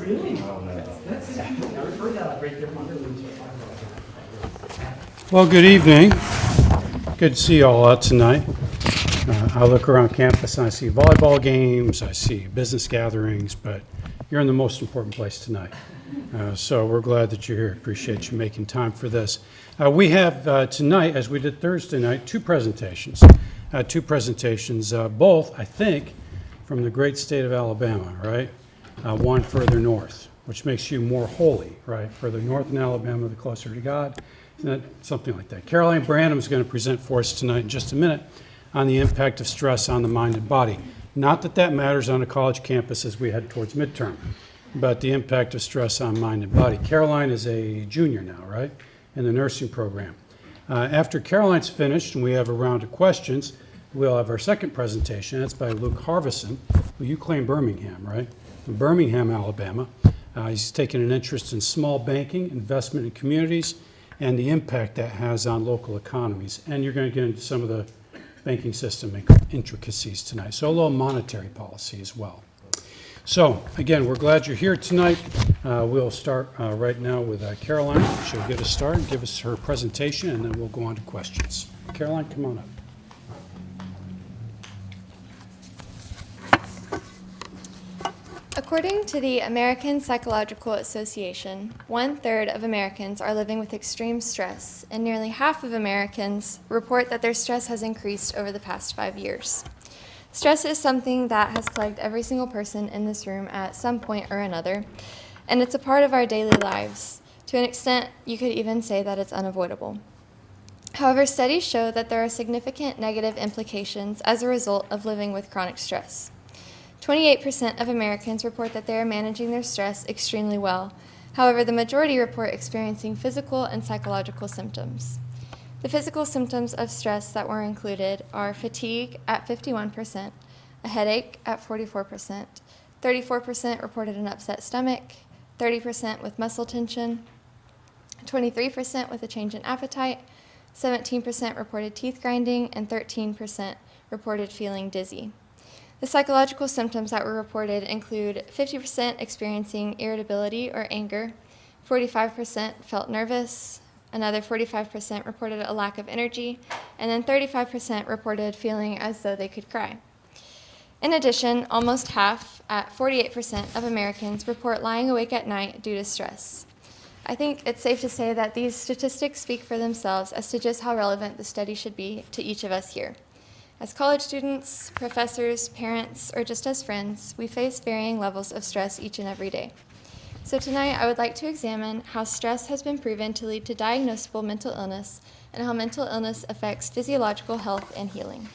Really? That's interesting. I heard that right there. Well, good evening. Good to see you all out tonight. I look around campus and I see volleyball games, I see business gatherings, but you're in the most important place tonight. So we're glad that you're here. Appreciate you making time for this. We have tonight, as we did Thursday night, two presentations. Both, I think, from the great state of Alabama, right? One further north, which makes you more holy, right? Further north in Alabama, the closer to God. Isn't that something like that? Caroline Branham is going to present for us tonight in just a minute on the impact of stress on the mind and body. Not that that matters on a college campus as we head towards midterm, but the impact of stress on mind and body. Caroline is a junior now, right, in the nursing program. After Caroline's finished and we have a round of questions, we'll have our second presentation. That's by Luke Harvison, who you claim Birmingham, right? From Birmingham, Alabama. He's taken an interest in small banking, investment in communities, and the impact that has on local economies. And you're going to get into some of the banking system intricacies tonight. So a little monetary policy as well. So again, we're glad you're here tonight. We'll start right now with Caroline. She'll get us started, give us her presentation, and then we'll go on to questions. Caroline, come on up. According to the American Psychological Association, 1/3 of Americans are living with extreme stress, and nearly half of Americans report that their stress has increased over the past 5 years. Stress is something that has plagued every single person in this room at some point or another, and it's a part of our daily lives. To an extent, you could even say that it's unavoidable. However, studies show that there are significant negative implications as a result of living with chronic stress. 28% of Americans report that they are managing their stress extremely well. However, the majority report experiencing physical and psychological symptoms. The physical symptoms of stress that were included are fatigue at 51%, a headache at 44%, 34% reported an upset stomach, 30% with muscle tension, 23% with a change in appetite, 17% reported teeth grinding, and 13% reported feeling dizzy. The psychological symptoms that were reported include 50% experiencing irritability or anger, 45% felt nervous, another 45% reported a lack of energy, and then 35% reported feeling as though they could cry. In addition, almost half, at 48% of Americans, report lying awake at night due to stress. I think it's safe to say that these statistics speak for themselves as to just how relevant the study should be to each of us here. As college students, professors, parents, or just as friends, we face varying levels of stress each and every day. So tonight, I would like to examine how stress has been proven to lead to diagnosable mental illness and how mental illness affects physiological health and healing.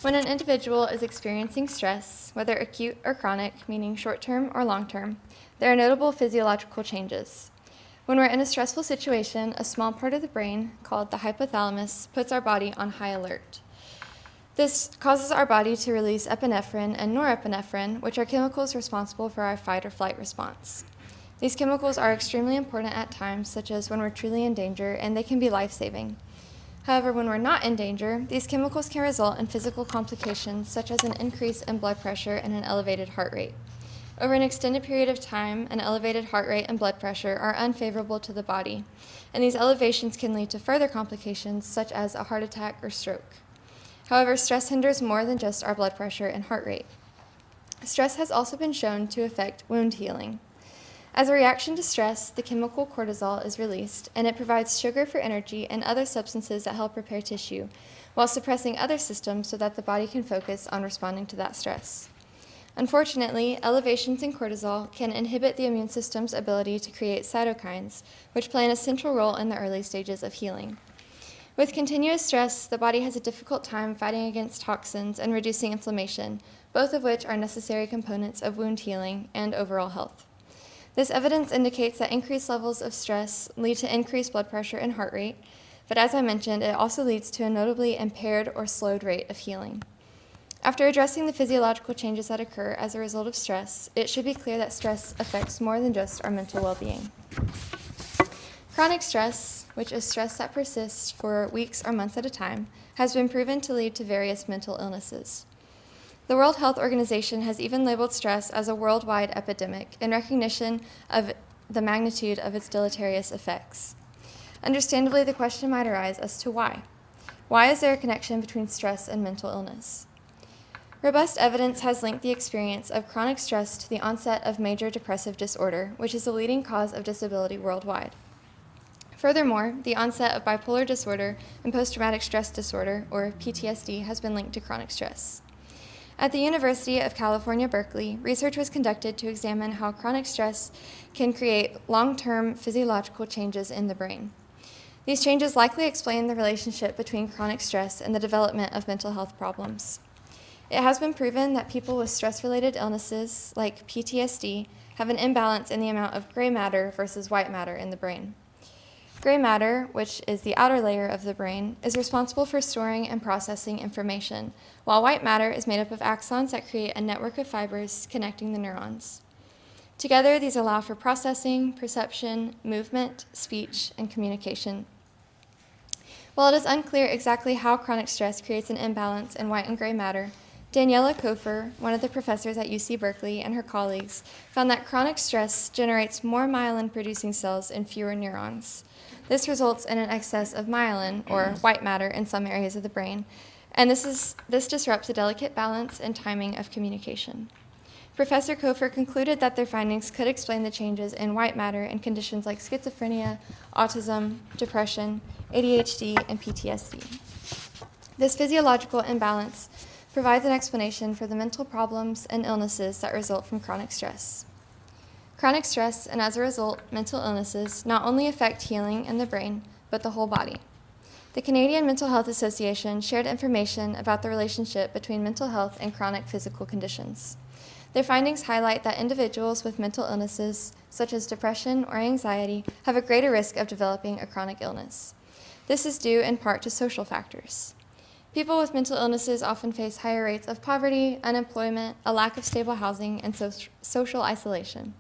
When an individual is experiencing stress, whether acute or chronic, meaning short-term or long-term, there are notable physiological changes. When we're in a stressful situation, a small part of the brain, called the hypothalamus, puts our body on high alert. This causes our body to release epinephrine and norepinephrine, which are chemicals responsible for our fight or flight response. These chemicals are extremely important at times, such as when we're truly in danger, and they can be life-saving. However, when we're not in danger, these chemicals can result in physical complications, such as an increase in blood pressure and an elevated heart rate. Over an extended period of time, an elevated heart rate and blood pressure are unfavorable to the body, and these elevations can lead to further complications such as a heart attack or stroke. However, stress hinders more than just our blood pressure and heart rate. Stress has also been shown to affect wound healing. As a reaction to stress, the chemical cortisol is released, and it provides sugar for energy and other substances that help repair tissue, while suppressing other systems so that the body can focus on responding to that stress. Unfortunately, elevations in cortisol can inhibit the immune system's ability to create cytokines, which play an essential role in the early stages of healing. With continuous stress, the body has a difficult time fighting against toxins and reducing inflammation, both of which are necessary components of wound healing and overall health. This evidence indicates that increased levels of stress lead to increased blood pressure and heart rate, but as I mentioned, it also leads to a notably impaired or slowed rate of healing. After addressing the physiological changes that occur as a result of stress, it should be clear that stress affects more than just our mental well-being. Chronic stress, which is stress that persists for weeks or months at a time, has been proven to lead to various mental illnesses. The World Health Organization has even labeled stress as a worldwide epidemic in recognition of the magnitude of its deleterious effects. Understandably, the question might arise as to why. Why is there a connection between stress and mental illness? Robust evidence has linked the experience of chronic stress to the onset of major depressive disorder, which is the leading cause of disability worldwide. Furthermore, the onset of bipolar disorder and post-traumatic stress disorder, or PTSD, has been linked to chronic stress. At the University of California, Berkeley, research was conducted to examine how chronic stress can create long-term physiological changes in the brain. These changes likely explain the relationship between chronic stress and the development of mental health problems. It has been proven that people with stress-related illnesses, like PTSD, have an imbalance in the amount of gray matter versus white matter in the brain. Gray matter, which is the outer layer of the brain, is responsible for storing and processing information, while white matter is made up of axons that create a network of fibers connecting the neurons. Together, these allow for processing, perception, movement, speech, and communication. While it is unclear exactly how chronic stress creates an imbalance in white and gray matter, Daniela Kofer, one of the professors at UC Berkeley, and her colleagues found that chronic stress generates more myelin-producing cells in fewer neurons. This results in an excess of myelin, or white matter, in some areas of the brain, and this disrupts the delicate balance and timing of communication. Professor Kofer concluded that their findings could explain the changes in white matter in conditions like schizophrenia, autism, depression, ADHD, and PTSD. This physiological imbalance provides an explanation for the mental problems and illnesses that result from chronic stress. Chronic stress, and as a result, mental illnesses, not only affect healing in the brain, but the whole body. The Canadian Mental Health Association shared information about the relationship between mental health and chronic physical conditions. Their findings highlight that individuals with mental illnesses, such as depression or anxiety, have a greater risk of developing a chronic illness. This is due in part to social factors. People with mental illnesses often face higher rates of poverty, unemployment, a lack of stable housing, and social isolation.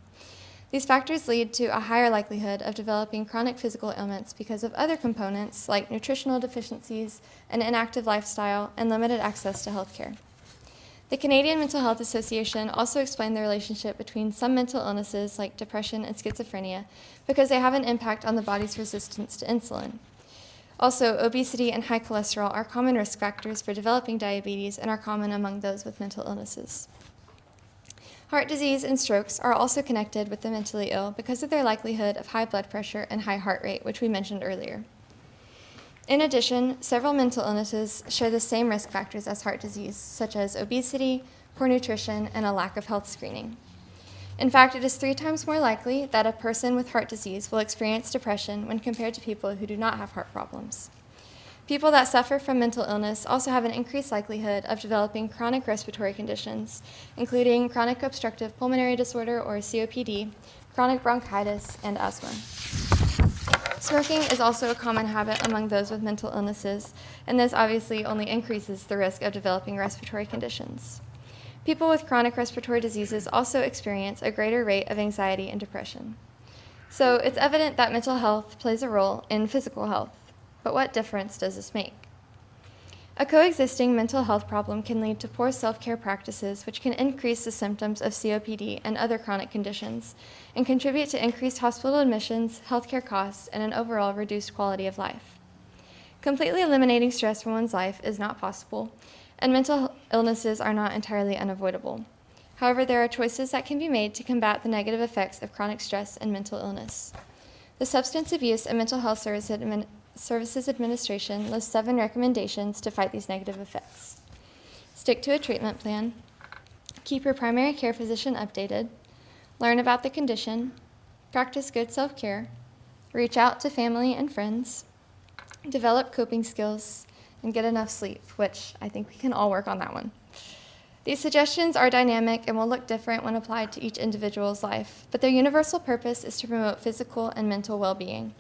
These factors lead to a higher likelihood of developing chronic physical ailments because of other components like nutritional deficiencies, an inactive lifestyle, and limited access to health care. The Canadian Mental Health Association also explained the relationship between some mental illnesses like depression and schizophrenia because they have an impact on the body's resistance to insulin. Also, obesity and high cholesterol are common risk factors for developing diabetes and are common among those with mental illnesses. Heart disease and strokes are also connected with the mentally ill because of their likelihood of high blood pressure and high heart rate, which we mentioned earlier. In addition, several mental illnesses share the same risk factors as heart disease, such as obesity, poor nutrition, and a lack of health screening. In fact, it is 3 times more likely that a person with heart disease will experience depression when compared to people who do not have heart problems. People that suffer from mental illness also have an increased likelihood of developing chronic respiratory conditions, including chronic obstructive pulmonary disorder, or COPD, chronic bronchitis, and asthma. Smoking is also a common habit among those with mental illnesses, and this obviously only increases the risk of developing respiratory conditions. People with chronic respiratory diseases also experience a greater rate of anxiety and depression. So it's evident that mental health plays a role in physical health, but what difference does this make? A coexisting mental health problem can lead to poor self-care practices, which can increase the symptoms of COPD and other chronic conditions, and contribute to increased hospital admissions, healthcare costs, and an overall reduced quality of life. Completely eliminating stress from one's life is not possible, and mental illnesses are not entirely unavoidable. However, there are choices that can be made to combat the negative effects of chronic stress and mental illness. The Substance Abuse and Mental Health Services Administration lists 7 recommendations to fight these negative effects. Stick to a treatment plan, keep your primary care physician updated, learn about the condition, practice good self-care, reach out to family and friends, develop coping skills, and get enough sleep, which I think we can all work on that one. These suggestions are dynamic and will look different when applied to each individual's life, but their universal purpose is to promote physical and mental well-being.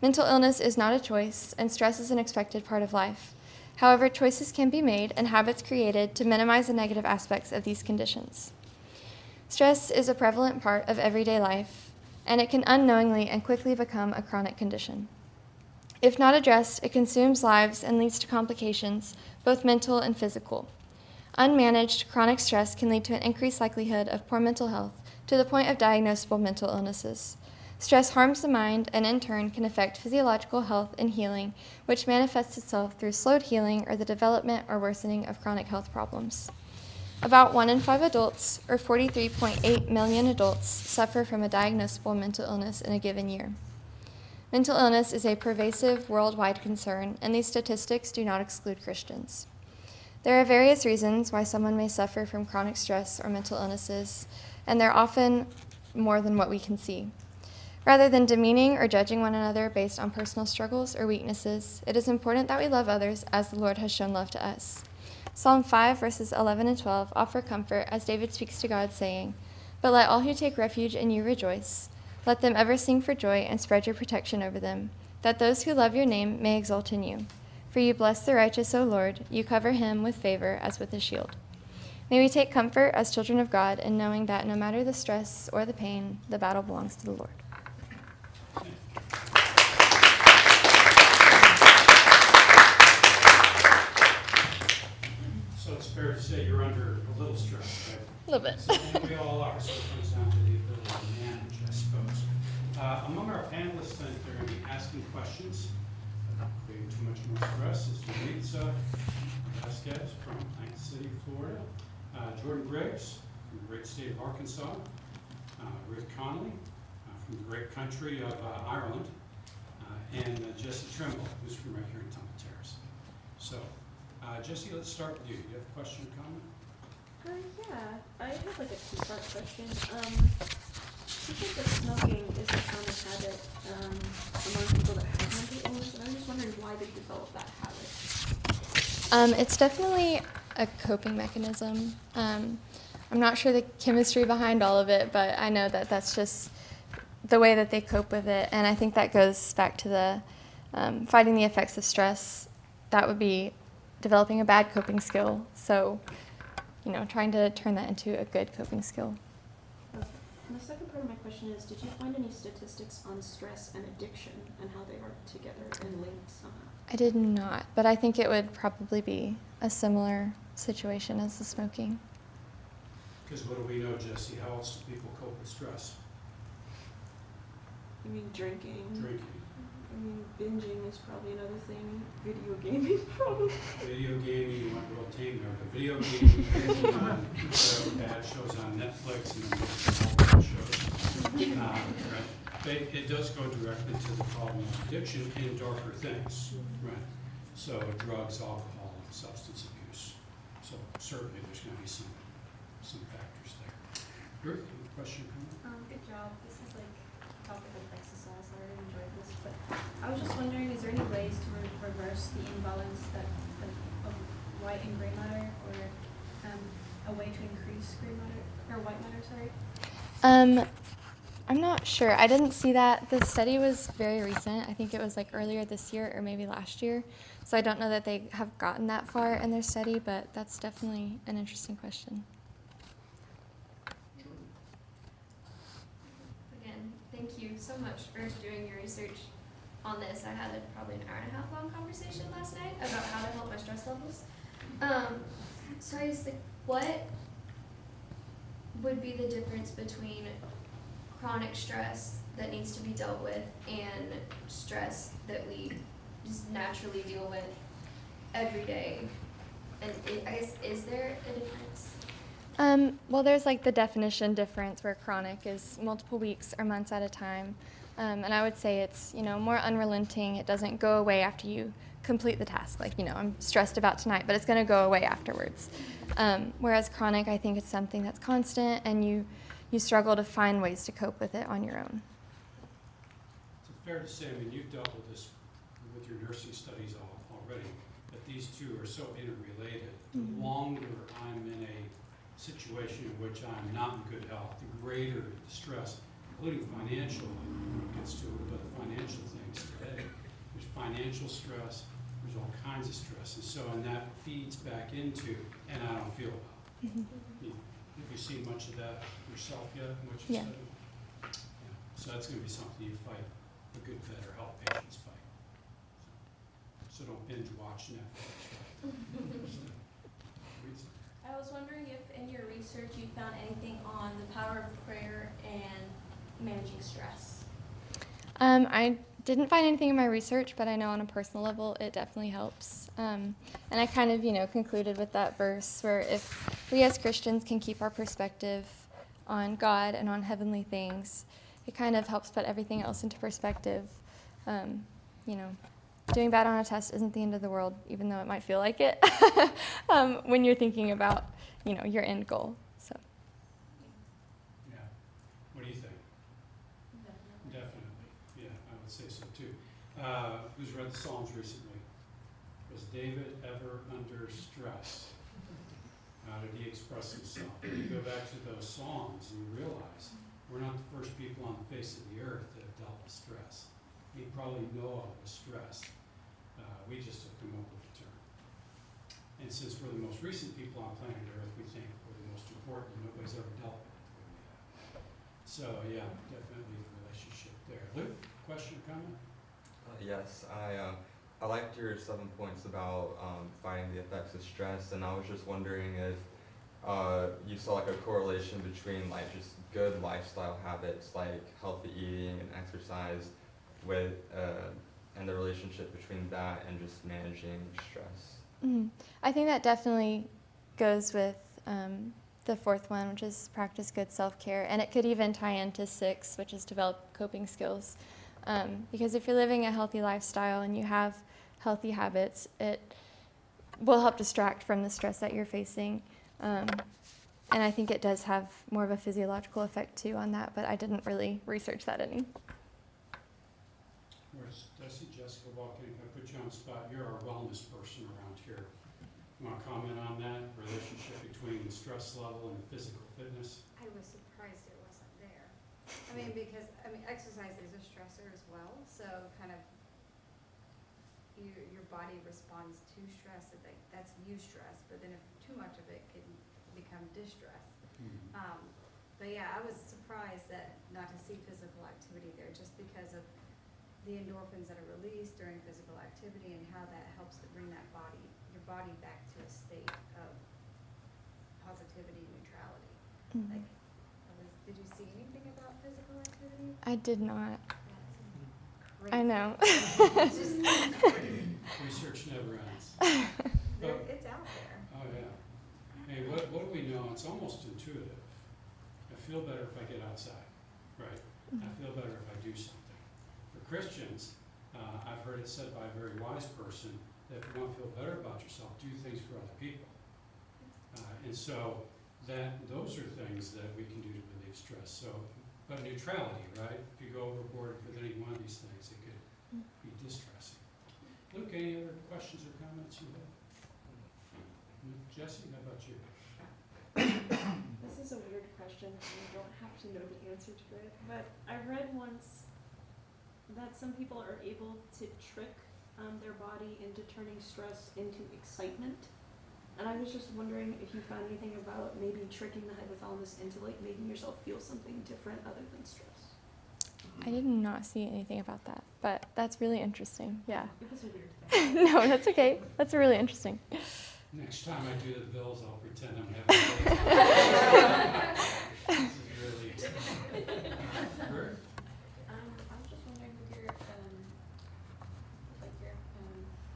Mental illness is not a choice, and stress is an expected part of life. However, choices can be made and habits created to minimize the negative aspects of these conditions. Stress is a prevalent part of everyday life, and it can unknowingly and quickly become a chronic condition. If not addressed, it consumes lives and leads to complications, both mental and physical. Unmanaged chronic stress can lead to an increased likelihood of poor mental health to the point of diagnosable mental illnesses. Stress harms the mind and in turn can affect physiological health and healing, which manifests itself through slowed healing or the development or worsening of chronic health problems. About 1 in 5 adults, or 43.8 million adults, suffer from a diagnosable mental illness in a given year. Mental illness is a pervasive worldwide concern, and these statistics do not exclude Christians. There are various reasons why someone may suffer from chronic stress or mental illnesses, and they're often more than what we can see. Rather than demeaning or judging one another based on personal struggles or weaknesses, it is important that we love others as the Lord has shown love to us. Psalm 5, verses 11 and 12 offer comfort as David speaks to God, saying, "But let all who take refuge in you rejoice. Let them ever sing for joy and spread your protection over them, that those who love your name may exult in you. For you bless the righteous, O Lord. You cover him with favor as with a shield." May we take comfort as children of God in knowing that no matter the stress or the pain, the battle belongs to the Lord. So it's fair to say you're under a little stress, right? A little bit. So, and we all are, so it comes down to the ability to manage, I suppose. Among our panelists, I think they're going to be asking questions, creating too much more stress, is Maritza Vasquez from Atlantic City, Florida, Jordan Griggs from the great state of Arkansas, Ruth Connolly from the great country of Ireland, and Jesse Trimble, who's from right here in Temple Terrace. So, Jesse, let's start with you. Do you have a question or comment? Yeah, I have like a two-part question. You think that smoking is a common habit among people that have mental illness, and I'm just wondering why they develop that habit. It's definitely a coping mechanism. I'm not sure the chemistry behind all of it, but I know that that's just the way that they cope with it. And I think that goes back to the fighting the effects of stress. That would be developing a bad coping skill. So, trying to turn that into a good coping skill. Okay. And the second part of my question is, did you find any statistics on stress and addiction and how they are together and linked somehow? I did not, but I think it would probably be a similar situation as the smoking. Because what do we know, Jesse? How else do people cope with stress? You mean drinking? Drinking. I mean, binging is probably another thing. Video gaming, probably. Video gaming, you went real tame there, but video gaming, whatever bad shows on Netflix and then all shows. Right. It does go directly to the problem of addiction and darker things, right? So drugs, alcohol, substance abuse. So certainly there's going to be some factors there. Your question? Good job. This is like a topic of exercise. I really enjoyed this. But I was just wondering, is there any ways to reverse the imbalance of white and gray matter, or a way to increase gray matter or white matter? Sorry. I'm not sure. I didn't see that. The study was very recent. I think it was like earlier this year or maybe last year. So I don't know that they have gotten that far in their study, but that's definitely an interesting question. Again, thank you so much for doing your research on this. I had probably an hour and a half long conversation last night about how to help my stress levels. So I was like, what would be the difference between chronic stress that needs to be dealt with and stress that we just naturally deal with every day? And I guess, is there a difference? Well, there's like the definition difference where chronic is multiple weeks or months at a time. And I would say it's, more unrelenting. It doesn't go away after you complete the task. Like, I'm stressed about tonight, but it's going to go away afterwards. Whereas chronic, I think it's something that's constant and you struggle to find ways to cope with it on your own. It's fair to say, you've dealt with this with your nursing studies already, that these two are so interrelated. The longer I'm in a situation in which I'm not in good health, the greater the stress, including financial, gets to it, but the financial things today. There's financial stress, there's all kinds of stress, and that feeds back into, and I don't feel well. Have you seen much of that yourself yet? Yeah. So that's going to be something you fight. A good vet or help patients fight. So don't binge watch Netflix. I was wondering if in your research you found anything on the power of prayer and managing stress. I didn't find anything in my research, but I know on a personal level it definitely helps. And I kind of, concluded with that verse where if we as Christians can keep our perspective on God and on heavenly things, it kind of helps put everything else into perspective. Doing bad on a test isn't the end of the world, even though it might feel like it when you're thinking about, your end goal. So. Yeah. What do you think? Definitely. Yeah, I would say so too. Who's read the Psalms recently? Was David ever under stress? How did he express himself? You go back to those Psalms and you realize we're not the first people on the face of the earth that have dealt with stress. You probably know of was stressed. We just took them up with the term. And since we're the most recent people on planet Earth, we think we're the most important and nobody's ever dealt with it the way we have. So yeah, definitely the relationship there. Luke, question or comment? Yes, I liked your 7 points about fighting the effects of stress, and I was just wondering if you saw like a correlation between like just good lifestyle habits like healthy eating and exercise with and the relationship between that and just managing stress. Mm-hmm. I think that definitely goes with the fourth one, which is practice good self-care. And it could even tie into 6, which is develop coping skills. Because if you're living a healthy lifestyle and you have healthy habits, it will help distract from the stress that you're facing. And I think it does have more of a physiological effect too on that, but I didn't really research that any. Where's Desi, Jessica walking? I put you on the spot. You're our wellness person around here. You want to comment on that relationship between the stress level and physical fitness? I was surprised it wasn't there. Because exercise is a stressor as well, so kind of your body responds to stress, that's eustress, but then if too much of it can become distress. But yeah, I was surprised that not to see physical activity there, just because of the endorphins that are released during physical activity and how that helps to bring your body back to a state of positivity and neutrality. Mm-hmm. Did you see anything about physical activity? I did not. That's crazy. I know. It's just Research never ends. it's out there. Oh, yeah. Hey, what do we know? It's almost intuitive. I feel better if I get outside, right? I feel better if I do something. For Christians, I've heard it said by a very wise person that if you want to feel better about yourself, do things for other people. And so those are things that we can do to relieve stress. So, but neutrality, right? If you go overboard with any one of these things, it could be distressing. Luke, any other questions or comments you have? Jesse, how about you? This is a weird question, and I don't have to know the answer to it, but I read once that some people are able to trick their body into turning stress into excitement. And I was just wondering if you found anything about maybe tricking the hypothalamus into like making yourself feel something different other than stress. I did not see anything about that, but that's really interesting. Yeah. It was a weird thing. No, that's okay. That's really interesting. Next time I do the bills, I'll pretend I'm having a good time. This is really Bert? I was just wondering with your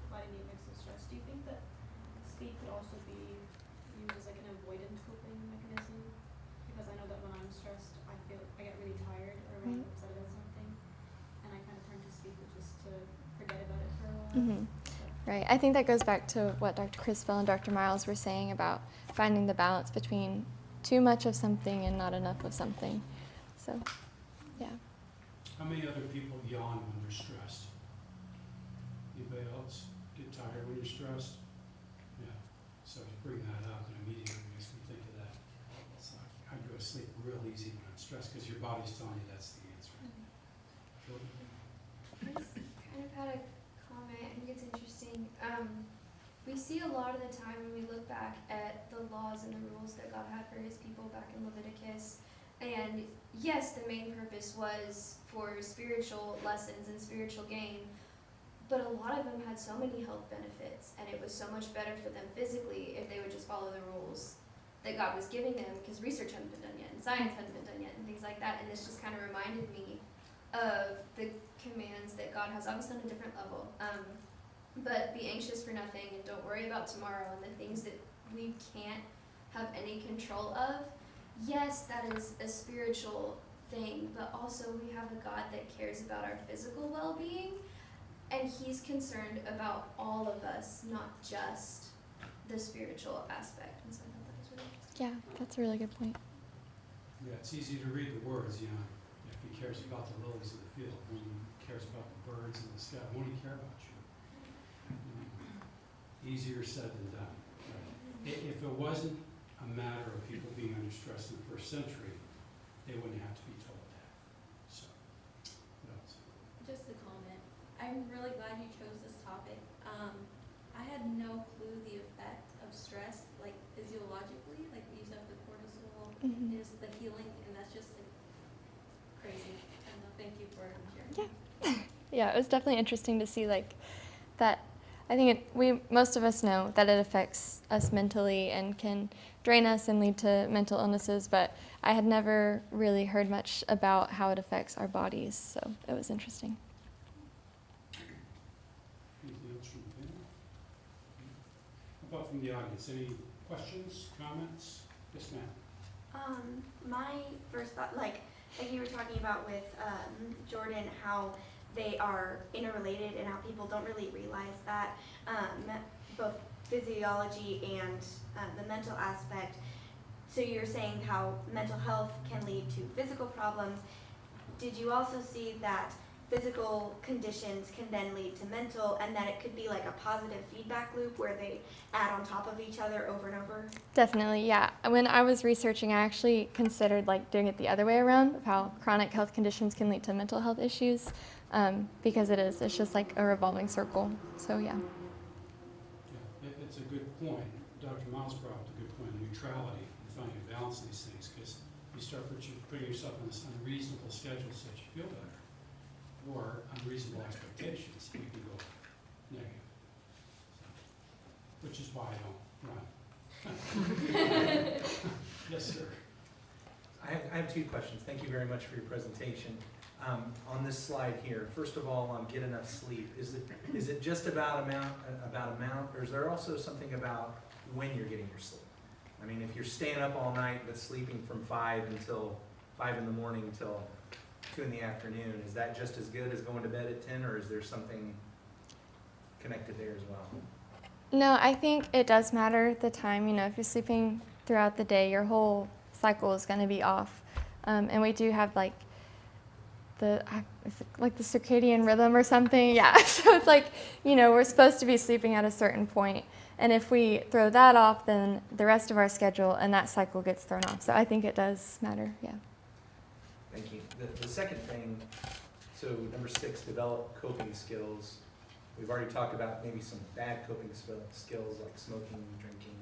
body maintenance and stress, do you think that sleep could also be used as like an avoidant coping mechanism? Because I know that when I'm stressed, I get really tired or really upset about something, and I kind of turn to sleep just to forget about it for a while. Mm-hmm. Right. I think that goes back to what Dr. Criswell and Dr. Miles were saying about finding the balance between too much of something and not enough of something. So, yeah. How many other people yawn when they're stressed? Anybody else get tired when you're stressed? Yeah. So you bring that up and immediately makes me think of that. It's like I go to sleep real easy when I'm stressed because your body's telling you that's the answer. Jordan? I just kind of had a comment. I think it's interesting. We see a lot of the time when we look back at the laws and the rules that God had for his people back in Leviticus. And yes, the main purpose was for spiritual lessons and spiritual gain. but a lot of them had so many health benefits, and it was so much better for them physically if they would just follow the rules that God was giving them, because research hadn't been done yet, and science hadn't been done yet, and things like that. And this just kind of reminded me of the commands that God has, obviously on a different level. But be anxious for nothing, and don't worry about tomorrow, and the things that we can't have any control of. Yes, that is a spiritual thing, but also we have a God that cares about our physical well-being, and He's concerned about all of us, not just the spiritual aspect. And so I thought that was really interesting. Yeah, that's a really good point. Yeah, it's easy to read the words, you know, if he cares about the lilies of the field, when he cares about the birds in the sky, won't he care about you? Easier said than done. Right? If it wasn't a matter of people being under stress in the first century, they wouldn't have to be told that. So, what else? Just a comment. I'm really glad you chose this topic. I had no clue the effect of stress, like physiologically, like we used to have the cortisol, Mhm. is the healing, and that's just like crazy. And thank you for sharing. Yeah. Yeah, it was definitely interesting to see like that. I think most of us know that it affects us mentally and can drain us and lead to mental illnesses, but I had never really heard much about how it affects our bodies, so it was interesting. Anything else from the panel? How about from the audience? Any questions, comments? Yes, ma'am. My first thought, like you were talking about with Jordan, how they are interrelated and how people don't really realize that, both physiology and the mental aspect. So you're saying how mental health can lead to physical problems. Did you also see that physical conditions can then lead to mental, and that it could be like a positive feedback loop where they add on top of each other over and over? Definitely, yeah. When I was researching, I actually considered like doing it the other way around, of how chronic health conditions can lead to mental health issues, because it's just like a revolving circle. So yeah. Yeah, it's a good point. Dr. Miles brought up a good point, neutrality, and finding a balance in these things, because you start putting yourself on this unreasonable schedule so that you feel better, or unreasonable expectations, you can go negative. So, which is why I don't run. Yes, sir. I have two questions. Thank you very much for your presentation. On this slide here, first of all, get enough sleep. Is it just about amount, or is there also something about when you're getting your sleep? I mean, if you're staying up all night but sleeping from 5 in the morning until 2 in the afternoon, is that just as good as going to bed at 10, or is there something connected there as well? No, I think it does matter the time. You know, if you're sleeping throughout the day, your whole cycle is going to be off. And we do have like the circadian rhythm or something. Yeah, so it's like, you know, we're supposed to be sleeping at a certain point. And if we throw that off, then the rest of our schedule and that cycle gets thrown off. So I think it does matter, yeah. Thank you. The second thing, so number 6, develop coping skills. We've already talked about maybe some bad coping skills like smoking, drinking.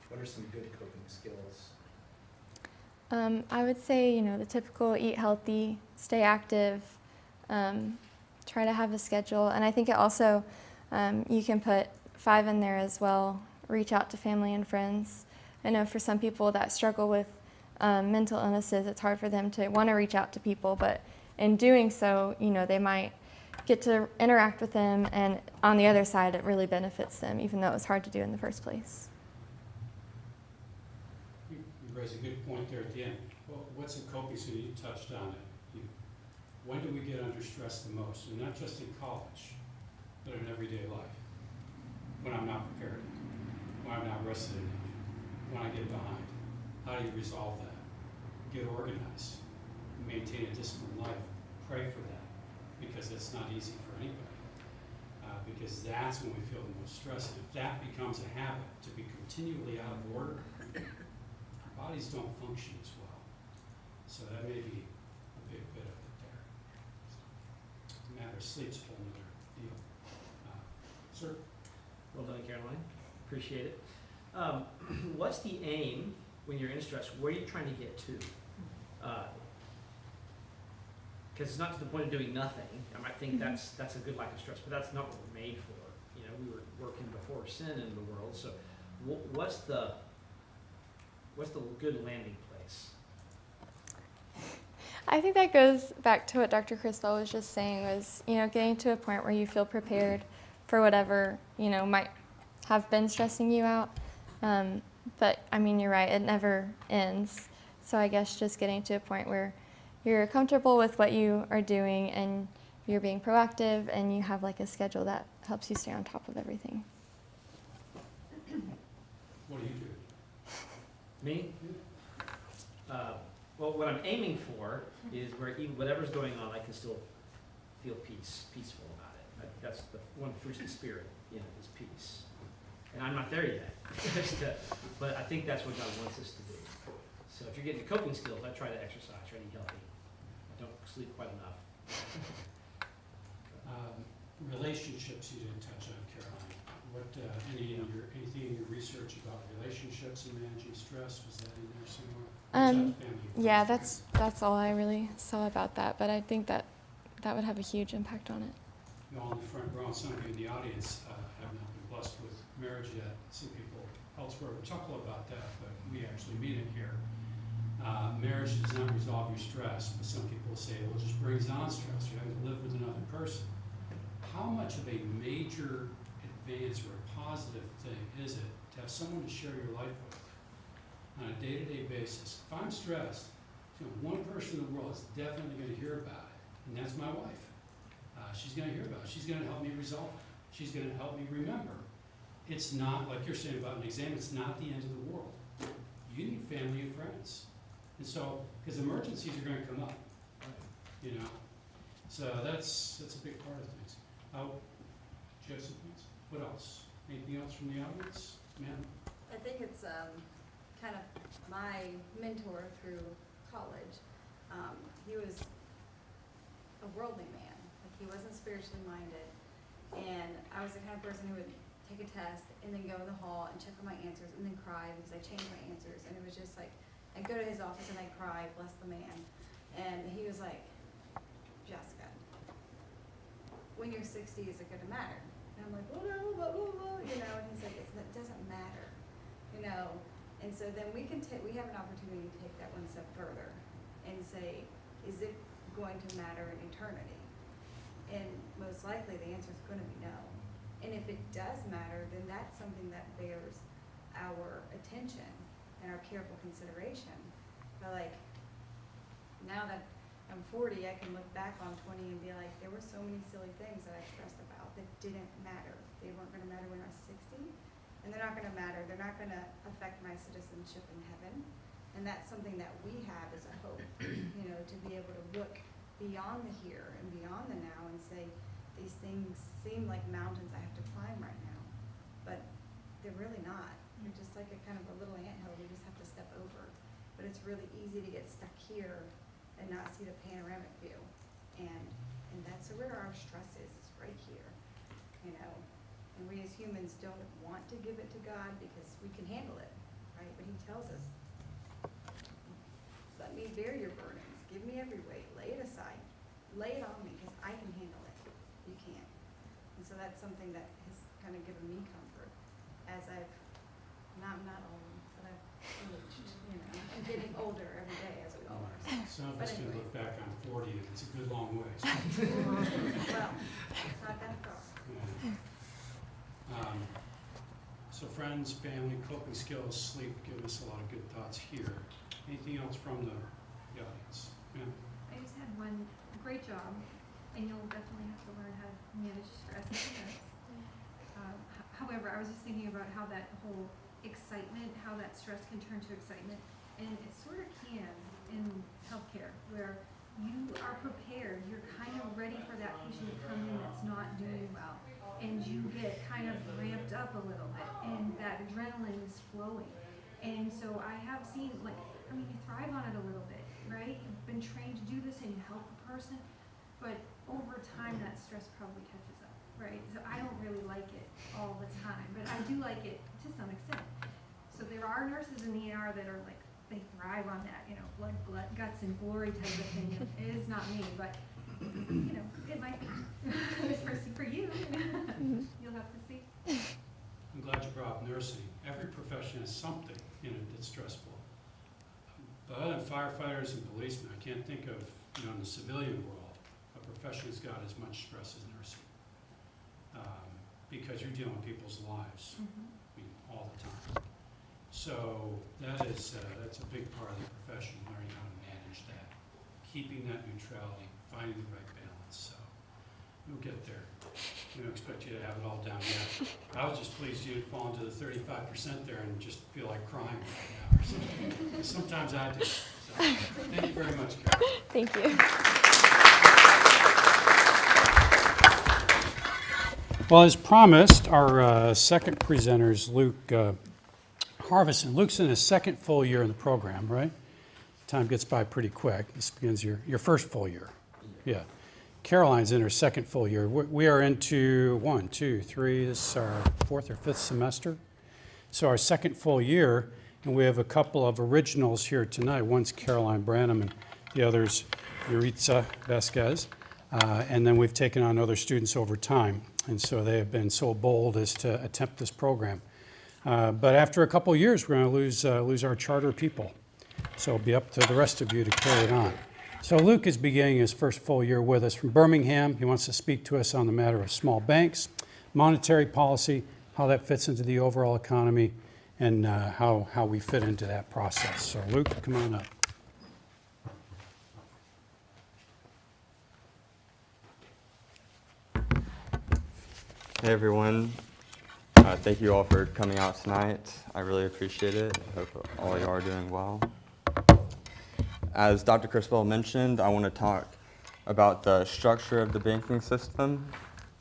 What are some good coping skills? I would say, you know, the typical eat healthy, stay active, try to have a schedule. And I think it also, you can put 5 in there as well, reach out to family and friends. I know for some people that struggle with mental illnesses, it's hard for them to want to reach out to people, but in doing so, you know, they might get to interact with them, and on the other side, it really benefits them, even though it was hard to do in the first place. You raise a good point there at the end. Well, what's a coping skill? You touched on it. When do we get under stress the most? And not just in college, but in everyday life. When I'm not prepared, when I'm not rested enough, when I get behind. How do you resolve that? Get organized, maintain a disciplined life, pray for that, because it's not easy for anybody. Because that's when we feel the most stress. And if that becomes a habit, to be continually out of order, our bodies don't function as well. So that may be a big bit of it there. So, the matter of sleep's a whole other deal. Sir? Well done, Caroline. Appreciate it. What's the aim when you're in stress? Where are you trying to get to? because it's not to the point of doing nothing. I might think that's a good lack of stress, but that's not what we're made for. You know, we were working before sin in the world, so what's the good landing place? I think that goes back to what Dr. Criswell was just saying was, getting to a point where you feel prepared for whatever, might have been stressing you out. But I mean, you're right, it never ends. So I guess just getting to a point where you're comfortable with what you are doing and you're being proactive and you have like a schedule that helps you stay on top of everything. What do you do? Me? Well, what I'm aiming for is where even whatever's going on, I can still feel peaceful about it. That's the one fruit of the Spirit, is peace. And I'm not there yet, but I think that's what God wants us to do. So if you're getting the coping skills, I try to exercise, try to eat healthy. I don't sleep quite enough. Relationships you didn't touch on, Caroline. What, anything in your research about relationships and managing stress, was that in there somewhere? Yeah, that's all I really saw about that, but I think that would have a huge impact on it. You know, on the front row, some of you in the audience have not been blessed with marriage yet. Some people elsewhere will chuckle about that, but we actually mean it here. Marriage does not resolve your stress, but some people say, well, it just brings on stress. You're having to live with another person. How much of a major advance or a positive thing is it to have someone to share your life with on a day-to-day basis? If I'm stressed, one person in the world is definitely going to hear about it, and that's my wife. She's going to hear about it. She's going to help me resolve it. She's going to help me remember. It's not, like you're saying about an exam, it's not the end of the world. You need family and friends. And so, because emergencies are going to come up, So that's a big part of things. Joseph, what else? Anything else from the audience? Ma'am? I think it's kind of my mentor through college. He was a worldly man. Like, he wasn't spiritually minded. And I was the kind of person who would take a test and then go in the hall and check on my answers and then cry because I changed my answers. And it was just like, I'd go to his office and I'd cry, bless the man. And he was like, Jessica, when you're 60, is it going to matter? And I'm like, well, no, blah, blah, blah, and he's like, it doesn't matter, And so then we have an opportunity to take that one step further and say, is it going to matter in eternity? And most likely the answer is going to be no. And if it does matter, then that's something that bears our attention and our careful consideration. But like, now that I'm 40, I can look back on 20 and be like, there were so many silly things that I stressed about that didn't matter. They weren't going to matter when I was 60, and they're not going to matter. They're not going to affect my citizenship in heaven. And that's something that we have as a hope, to be able to look beyond the here and beyond the now and say, these things seem like mountains I have to climb right now, but they're really not. They're just like a kind of a little anthill we just have to step over. But it's really easy to get stuck here and not see the panoramic view. And that's where our stress is right here, And we as humans don't want to give it to God because we can handle it, right? But he tells us, let me bear your burdens, give me every weight, lay it aside, lay it on me because I can handle it. You can't. And so that's something that has kind of given me comfort as I'm not old, but I've aged, I'm getting older every day as we all are. Some of us can look back on 40 and it's a good long ways. Well, it's not that far. So friends, family, coping skills, sleep, give us a lot of good thoughts here. Anything else from the audience? Yeah. I just had one. Great job, and you'll definitely have to learn how to manage stress and stress. However, I was just thinking about how that whole excitement, how that stress can turn to excitement, and it sort of can in healthcare, where you are prepared, you're kind of ready for that patient to come in that's not doing well, and you get kind of ramped up a little bit, and that adrenaline is flowing. And so I have seen, you thrive on it a little bit, right? You've been trained to do this and you help a person, but over time that stress probably catches up, right? So I don't really like it all the time, but I do like it to some extent. So there are nurses in the ER that are like they thrive on that, blood, guts, and glory type of thing. It is not me, but, it might be this person for you. You'll have to see. I'm glad you brought up nursing. Every profession has something in it that's stressful. But other than firefighters and policemen, I can't think of, in the civilian world, a profession that's got as much stress as nursing. Because you're dealing with people's lives, all the time. So that's a big part of the profession, learning how to manage that, keeping that neutrality, finding the right balance. So we'll get there. We don't expect you to have it all down yet. I was just pleased you had fallen to the 35% there and just feel like crying right now or something. Sometimes I do. So, thank you very much, Carol. Thank you. Well, as promised, our second presenter is Luke Harvison. Luke's in his second full year in the program, right? Time gets by pretty quick. This begins your first full year. Yeah. Caroline's in her second full year. We are into 1, 2, 3, this is our fourth or fifth semester. So our second full year, and we have a couple of originals here tonight. One's Caroline Branham and the other's Yuritsa Vasquez. And then we've taken on other students over time. And so they have been so bold as to attempt this program. But after a couple of years, we're going to lose our charter people. So it'll be up to the rest of you to carry it on. So Luke is beginning his first full year with us from Birmingham. He wants to speak to us on the matter of small banks, monetary policy, how that fits into the overall economy, and how we fit into that process. So Luke, come on up. Hey everyone, thank you all for coming out tonight. I really appreciate it. I hope all of you are doing well. As Dr. Criswell mentioned, I want to talk about the structure of the banking system.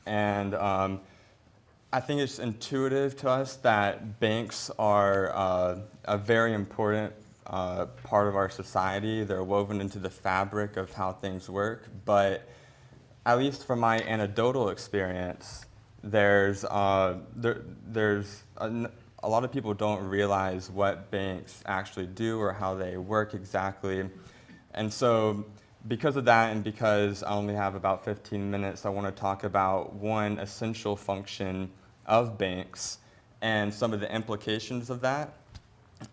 And I think it's intuitive to us that banks are a very important part of our society. They're woven into the fabric of how things work. But at least from my anecdotal experience, there's a lot of people don't realize what banks actually do or how they work exactly. And so because of that, and because I only have about 15 minutes, I want to talk about one essential function of banks and some of the implications of that.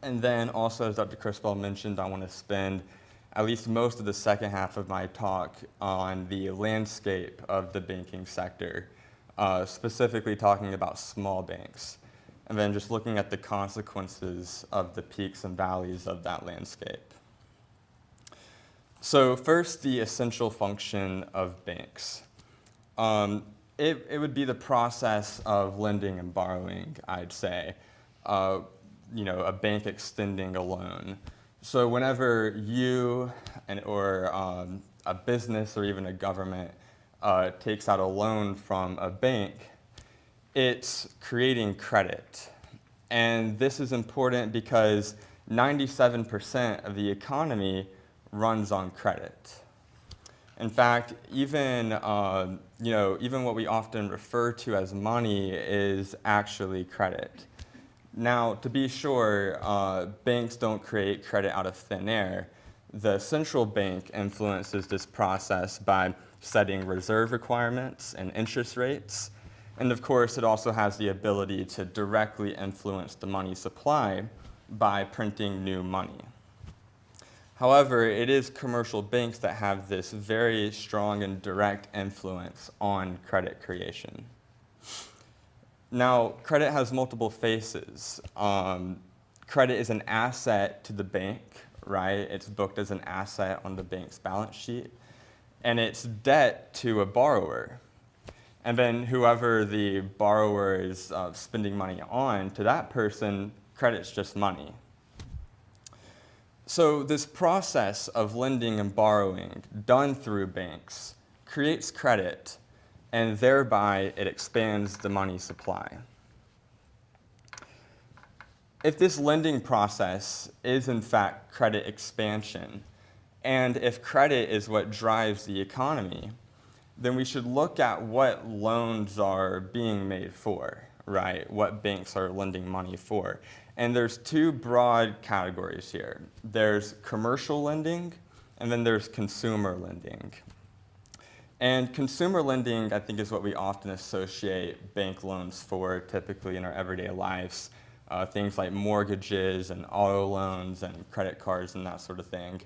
And then also, as Dr. Criswell mentioned, I want to spend at least most of the second half of my talk on the landscape of the banking sector, specifically talking about small banks, and then just looking at the consequences of the peaks and valleys of that landscape. So first, the essential function of banks. It would be the process of lending and borrowing, I'd say. A bank extending a loan. So whenever you or a business or even a government takes out a loan from a bank, it's creating credit. And this is important because 97% of the economy runs on credit. In fact, even what we often refer to as money is actually credit. Now, to be sure, banks don't create credit out of thin air. The central bank influences this process by setting reserve requirements and interest rates. And of course, it also has the ability to directly influence the money supply by printing new money. However, it is commercial banks that have this very strong and direct influence on credit creation. Now, credit has multiple faces. Credit is an asset to the bank, right? It's booked as an asset on the bank's balance sheet. And it's debt to a borrower. And then whoever the borrower is spending money on, to that person, credit's just money. So this process of lending and borrowing done through banks creates credit, and thereby it expands the money supply. If this lending process is in fact credit expansion, and if credit is what drives the economy, then we should look at what loans are being made for, right? What banks are lending money for. And there's two broad categories here. There's commercial lending, and then there's consumer lending. And consumer lending, I think, is what we often associate bank loans for, typically in our everyday lives. Things like mortgages and auto loans and credit cards and that sort of thing.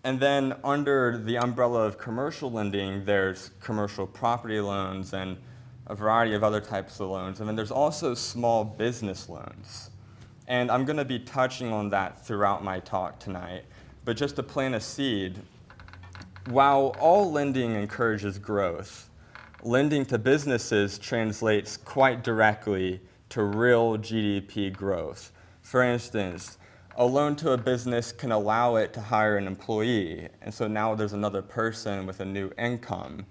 And then under the umbrella of commercial lending, there's commercial property loans and a variety of other types of loans. And then there's also small business loans. And I'm going to be touching on that throughout my talk tonight. But just to plant a seed, while all lending encourages growth, lending to businesses translates quite directly to real GDP growth. For instance, a loan to a business can allow it to hire an employee, and so now there's another person with a new income.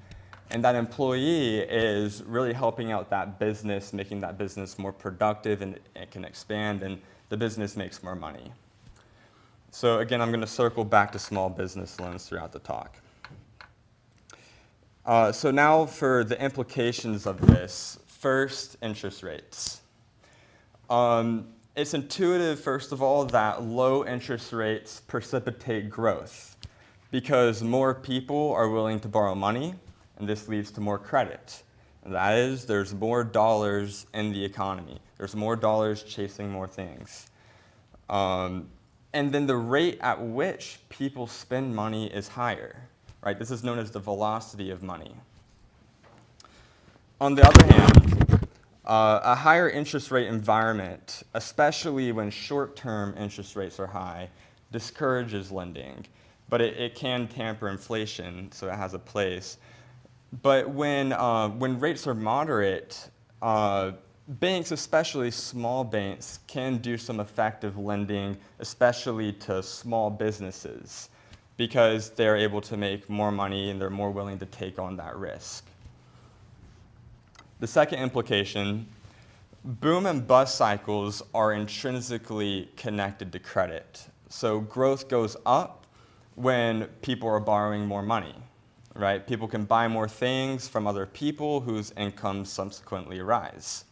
And that employee is really helping out that business, making that business more productive, and it can expand, and the business makes more money. So again, I'm going to circle back to small business loans throughout the talk. So now for the implications of this. First, interest rates. It's intuitive, first of all, that low interest rates precipitate growth because more people are willing to borrow money, and this leads to more credit. And that is, there's more dollars in the economy. There's more dollars chasing more things. And then the rate at which people spend money is higher, right? This is known as the velocity of money. On the other hand, a higher interest rate environment, especially when short-term interest rates are high, discourages lending. But it can tamper inflation, so it has a place. But when rates are moderate, banks, especially small banks, can do some effective lending, especially to small businesses, because they're able to make more money and they're more willing to take on that risk. The second implication, boom and bust cycles are intrinsically connected to credit. So growth goes up when people are borrowing more money, right? People can buy more things from other people whose incomes subsequently rise.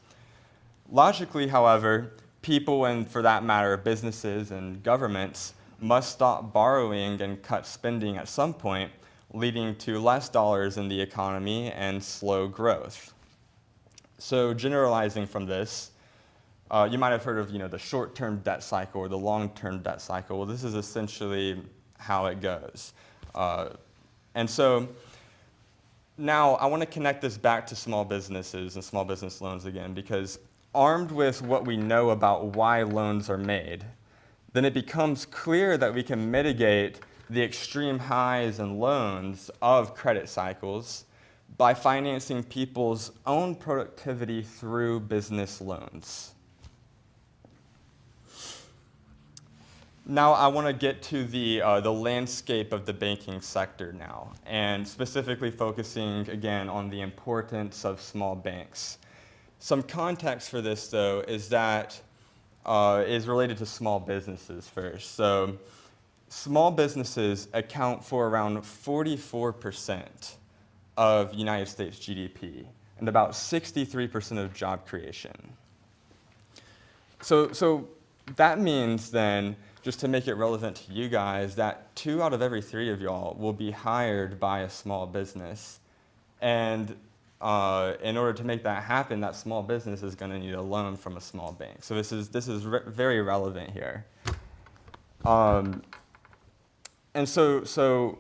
Logically, however, people, and for that matter, businesses and governments, must stop borrowing and cut spending at some point, leading to less dollars in the economy and slow growth. So generalizing from this, you might have heard of the short-term debt cycle or the long-term debt cycle. Well, this is essentially how it goes. And so now I want to connect this back to small businesses and small business loans again, because armed with what we know about why loans are made, then it becomes clear that we can mitigate the extreme highs and lows of credit cycles by financing people's own productivity through business loans. Now I want to get to the landscape of the banking sector now, and specifically focusing again on the importance of small banks. Some context for this, though, is that is related to small businesses first. So small businesses account for around 44% of United States GDP and about 63% of job creation. So that means then, just to make it relevant to you guys, that 2 out of every 3 of y'all will be hired by a small business. And in order to make that happen, that small business is going to need a loan from a small bank. So this is very relevant here. And so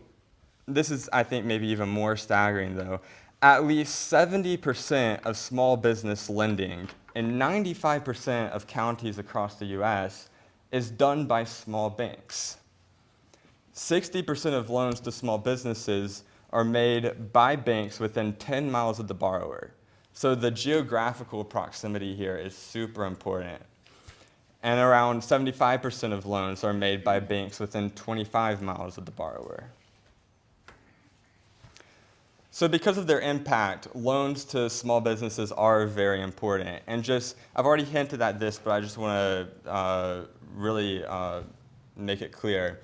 this is, I think, maybe even more staggering, though. At least 70% of small business lending in 95% of counties across the U.S. is done by small banks. 60% of loans to small businesses are made by banks within 10 miles of the borrower. So the geographical proximity here is super important. And around 75% of loans are made by banks within 25 miles of the borrower. So because of their impact, loans to small businesses are very important. And I've already hinted at this, but I just want to really make it clear.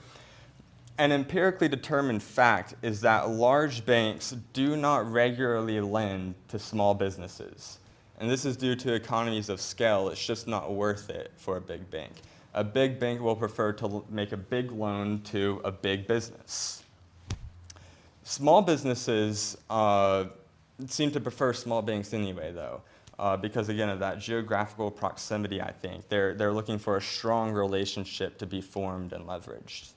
An empirically determined fact is that large banks do not regularly lend to small businesses. And this is due to economies of scale. It's just not worth it for a big bank. A big bank will prefer to make a big loan to a big business. Small businesses seem to prefer small banks anyway, though, because, again, of that geographical proximity, I think. They're looking for a strong relationship to be formed and leveraged.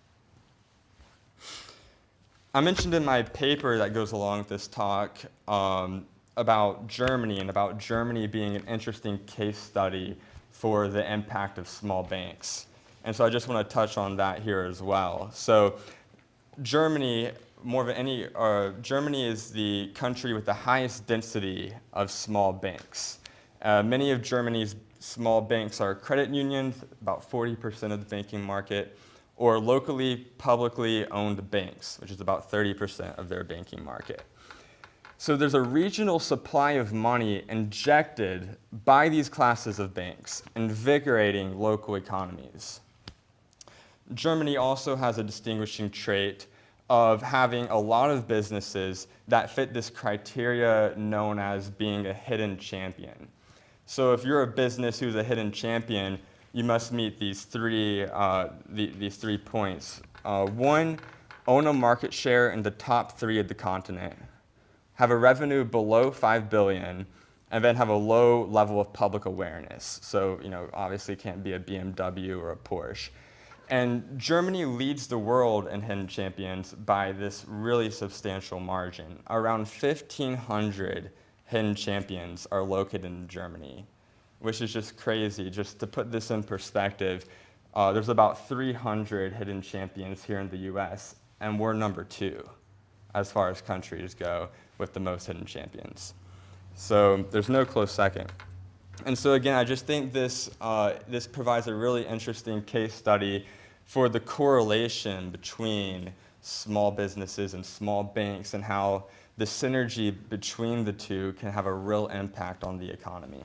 I mentioned in my paper that goes along with this talk about Germany and about Germany being an interesting case study for the impact of small banks. And so I just want to touch on that here as well. So Germany, Germany is the country with the highest density of small banks. Many of Germany's small banks are credit unions, about 40% of the banking market, or locally publicly owned banks, which is about 30% of their banking market. So there's a regional supply of money injected by these classes of banks, invigorating local economies. Germany also has a distinguishing trait of having a lot of businesses that fit this criteria known as being a hidden champion. So if you're a business who's a hidden champion, you must meet these three points. One, own a market share in the top 3 of the continent, have a revenue below $5 billion, and then have a low level of public awareness. So, obviously it can't be a BMW or a Porsche. And Germany leads the world in hidden champions by this really substantial margin. Around 1,500 hidden champions are located in Germany, which is just crazy. Just to put this in perspective, there's about 300 hidden champions here in the US, and we're number 2 as far as countries go with the most hidden champions. So there's no close second. And so again, I just think this provides a really interesting case study for the correlation between small businesses and small banks and how the synergy between the two can have a real impact on the economy.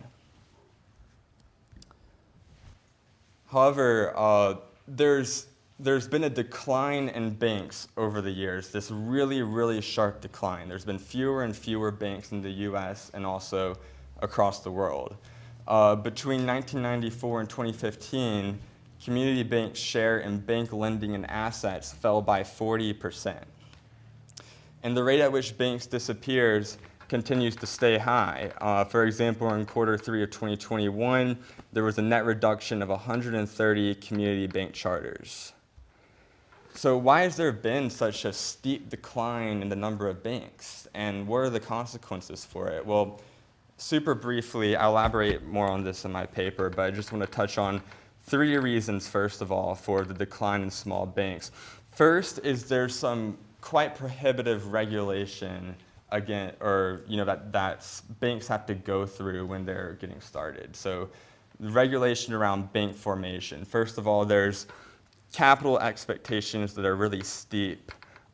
However, there's been a decline in banks over the years, this really, really sharp decline. There's been fewer and fewer banks in the US and also across the world. Between 1994 and 2015, community banks' share in bank lending and assets fell by 40%. And the rate at which banks disappears continues to stay high. For example, in Q3 of 2021, there was a net reduction of 130 community bank charters. So why has there been such a steep decline in the number of banks? And what are the consequences for it? Well, super briefly, I'll elaborate more on this in my paper, but I just want to touch on 3 reasons, first of all, for the decline in small banks. First is there's some quite prohibitive regulation that banks have to go through when they're getting started. So the regulation around bank formation. First of all, there's capital expectations that are really steep.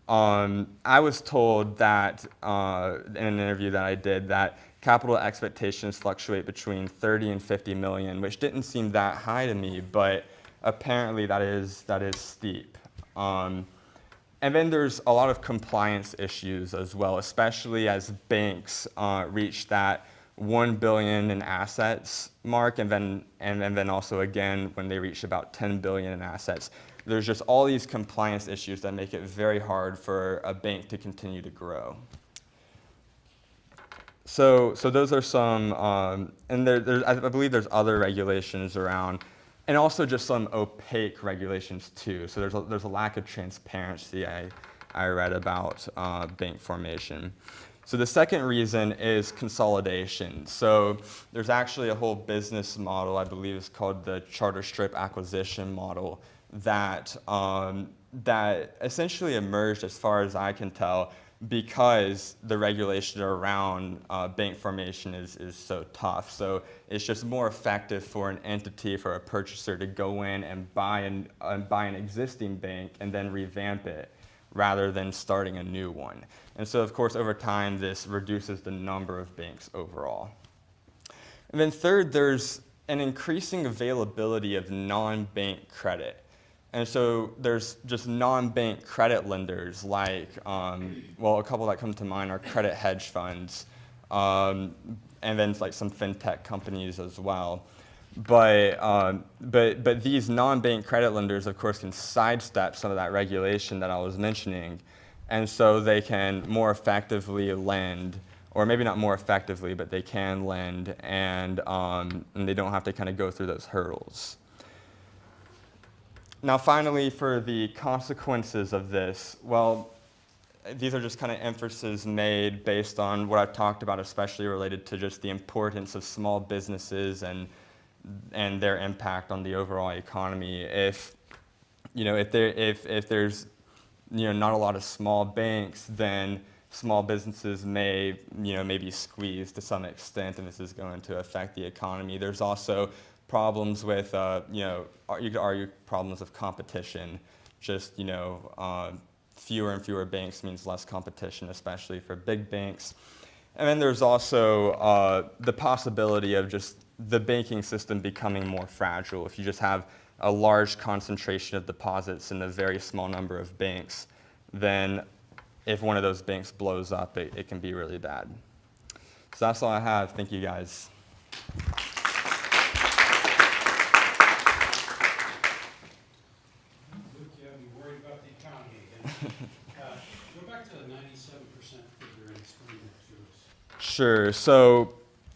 I was told that in an interview that I did that capital expectations fluctuate between 30 and 50 million, which didn't seem that high to me, but apparently that is steep. And then there's a lot of compliance issues as well, especially as banks reach that 1 billion in assets mark, and then also again when they reach about 10 billion in assets. There's just all these compliance issues that make it very hard for a bank to continue to grow. So those are some, and I believe there's other regulations around, and also just some opaque regulations too. So there's a lack of transparency I read about bank formation. So the second reason is consolidation. So there's actually a whole business model, I believe it's called the charter strip acquisition model, that essentially emerged, as far as I can tell, because the regulation around bank formation is so tough. So it's just more effective for an entity, for a purchaser to go in and buy an existing bank and then revamp it rather than starting a new one. And so, of course, over time, this reduces the number of banks overall. And then third, there's an increasing availability of non-bank credit. And so there's just non-bank credit lenders like, a couple that come to mind are credit hedge funds, then like some fintech companies as well. But these non-bank credit lenders, of course, can sidestep some of that regulation that I was mentioning, and so they can more effectively lend, or maybe not more effectively, but they can lend, and they don't have to kind of go through those hurdles. Now, finally, for the consequences of this, well, these are just kind of emphases made based on what I've talked about, especially related to just the importance of small businesses and their impact on the overall economy. If there's not a lot of small banks, then small businesses may be squeezed to some extent, and this is going to affect the economy. There's also problems with you could argue problems of competition. Just fewer and fewer banks means less competition, especially for big banks. And then there's also the possibility of just the banking system becoming more fragile. If you just have a large concentration of deposits in a very small number of banks, then if one of those banks blows up, it can be really bad. So that's all I have. Thank you, guys. Luke, you have me worried about the economy again. Go back to the 97% figure and explain that to us. Sure.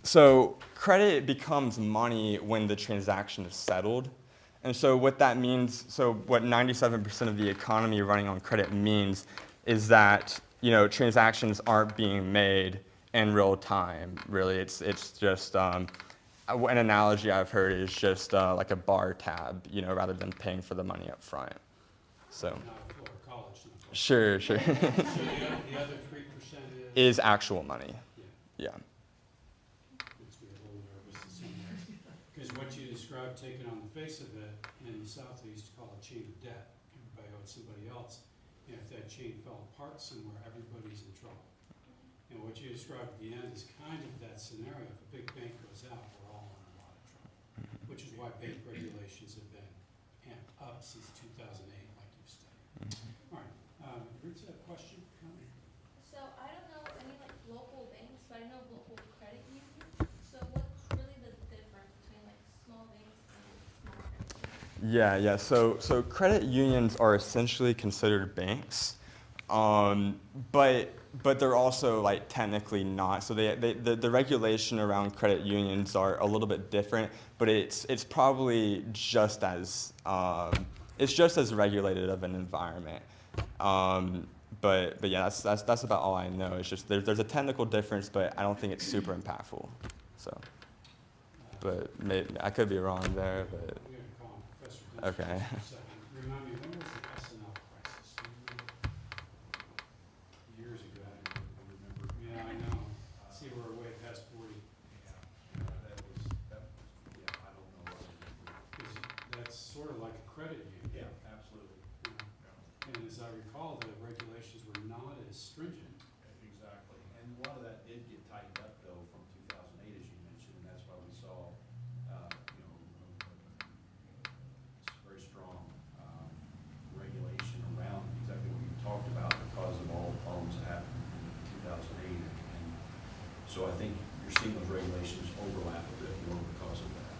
So credit becomes money when the transaction is settled. And so what that means, so what 97% of the economy running on credit means is that transactions aren't being made in real time. Really, it's just an analogy I've heard is just like a bar tab, rather than paying for the money up front. So. Not for college. Sure. So the other 3% is actual money. Yeah. Makes me a little nervous to see that. Because what you described, taken on the face of it, in the South they used to call it chain of debt. Everybody owed somebody else. And if that chain fell apart somewhere, everybody's in trouble. And what you described at the end is kind of that scenario. If a big bank goes out, we're all in a lot of trouble. Which is why bank regulations have been amped up since 2008, like you've studied. All right, Rita, a question? Comment? So I don't know any like local banks, but I know local credit unions. So what's really the difference between like small banks and small credit unions? Yeah. So credit unions are essentially considered banks, but they're also like technically not. So the regulation around credit unions are a little bit different, but it's probably just as regulated of an environment. But yeah, that's about all I know. It's just there's a technical difference, but I don't think it's super impactful. So, but I could be wrong there, but. We're going to call him Professor Dentsch Okay. for a second. Remind me, when was the SNL crisis? Years ago, I don't remember. Yeah, I know. See, we're way past 40. That's sort of like a credit union. Yeah, absolutely. And as I recall, the regulations were not as stringent. Exactly. And a lot of that did get tightened up though from 2008, as you mentioned, and that's why we saw, very strong regulation around exactly what you talked about because of all the problems that happened in 2008. And so I think you're seeing those regulations overlap a bit more because of that.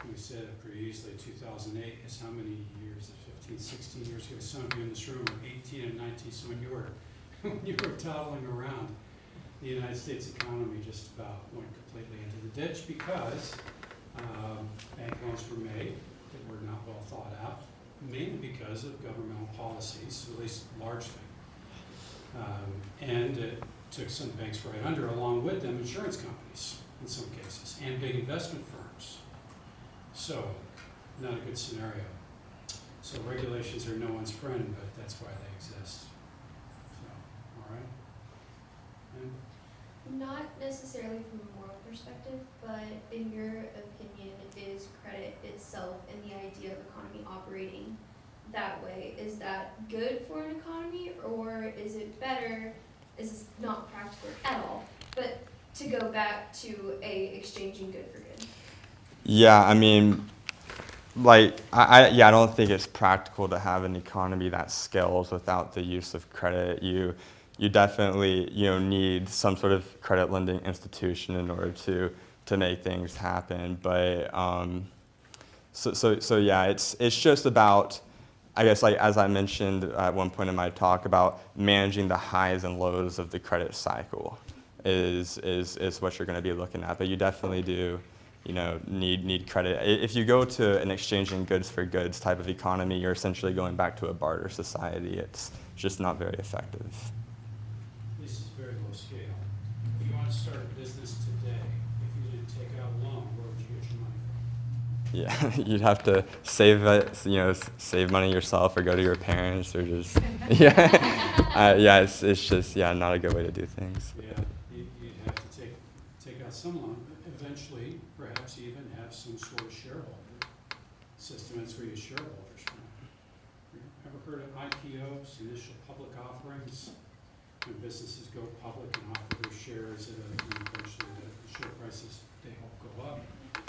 We said it pretty easily, 2008 is how many years? 15, 16 years ago. Some of you in this room were 18 and 19, so when you were toddling around, the United States economy just about went completely into the ditch because bank loans were made that were not well thought out, mainly because of governmental policies, at least largely. And it took some banks right under, along with them, insurance companies in some cases, and big investment firms. So, not a good scenario. So regulations are no one's friend, but that's why they exist. So, all right? And Not necessarily from a moral perspective, but in your opinion, is credit itself and the idea of economy operating that way, is that good for an economy, or is it better, is this not practical at all, but to go back to exchanging good for good? Yeah, I mean, I don't think it's practical to have an economy that scales without the use of credit. you definitely, need some sort of credit lending institution in order to make things happen. But so yeah, it's just about, I guess, like as I mentioned at one point in my talk, about managing the highs and lows of the credit cycle is what you're going to be looking at. But you definitely do, need credit. If you go to an exchanging goods for goods type of economy, you're essentially going back to a barter society. It's just not very effective. This is very low scale. If you want to start a business today, if you didn't take out a loan, where would you get your money from? Yeah, you'd have to save it, save money yourself, or go to your parents, or just yeah, it's just not a good way to do things. Yeah, you'd have to take out some loan, eventually, perhaps even have some sort of shareholder system. That's where your shareholders from. Ever heard of IPOs, initial public offerings? When businesses go public and offer their shares, eventually the share prices, they help go up,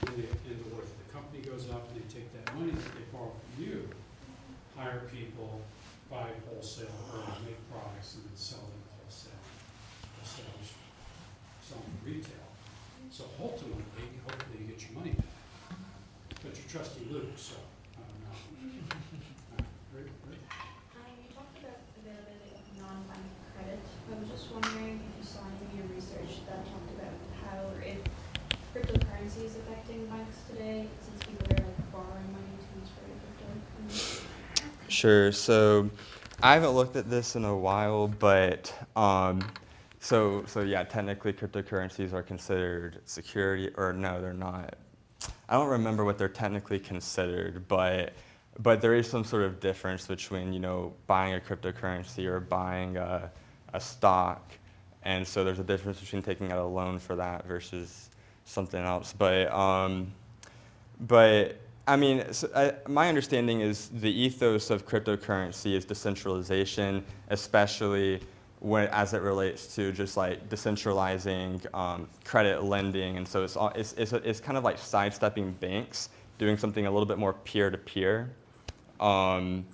and the worth of the company goes up, and they take that money that they borrow from you, hire people, buy wholesale, or make products, and then sell them wholesale, sell them retail. So ultimately, hopefully you get your money back. But you're trusting Luke, so I don't know. Rick? You talked about availability of non-bank credit. I was just wondering if you saw any of your research that talked about how or if cryptocurrency is affecting banks today, since people are borrowing money to use for crypto. Sure. So I haven't looked at this in a while, but so yeah, technically cryptocurrencies are considered security, or no, they're not. I don't remember what they're technically considered, but there is some sort of difference between buying a cryptocurrency or buying a stock, and so there's a difference between taking out a loan for that versus something else. But I mean, my understanding is the ethos of cryptocurrency is decentralization, especially as it relates to just like decentralizing credit lending, and so it's kind of like sidestepping banks, doing something a little bit more peer-to-peer, and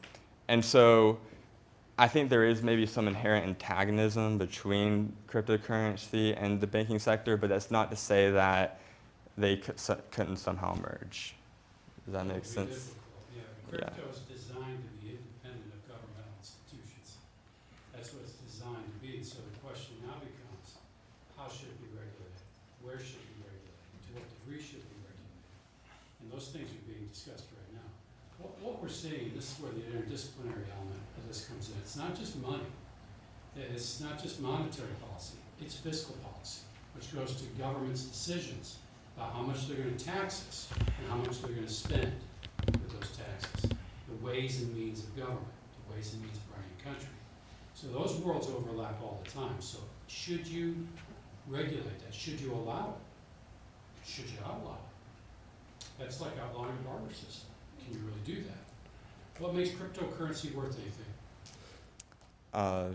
so I think there is maybe some inherent antagonism between cryptocurrency and the banking sector, but that's not to say that they couldn't somehow merge. Does that make sense? Yeah, crypto is designed to be independent of governmental institutions. That's what it's designed to be. So the question now becomes, how should it be regulated? Where should it be regulated? To what degree should it be regulated? And those things are being discussed right now. What we're seeing, this is where the interdisciplinary element of this comes in. It's not just money. It's not just monetary policy. It's fiscal policy, which goes to government's decisions about how much they're going to tax us and how much they're going to spend with those taxes. The ways and means of government, the ways and means of running a country. So those worlds overlap all the time. So should you regulate that? Should you allow it? Should you outlaw it? That's like outlawing a barter system. Can you really do that? What makes cryptocurrency worth anything?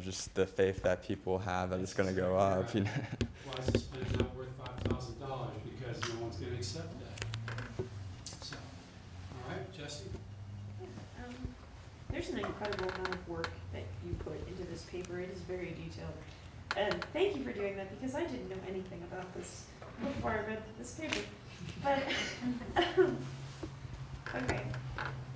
Just the faith that people have that it's going to go up. Why is this pen not worth $5,000? Because no one's going to accept that. So, all right, Jesse? There's an incredible amount of work that you put into this paper. It is very detailed. And thank you for doing that, because I didn't know anything about this before I read this paper. But, okay.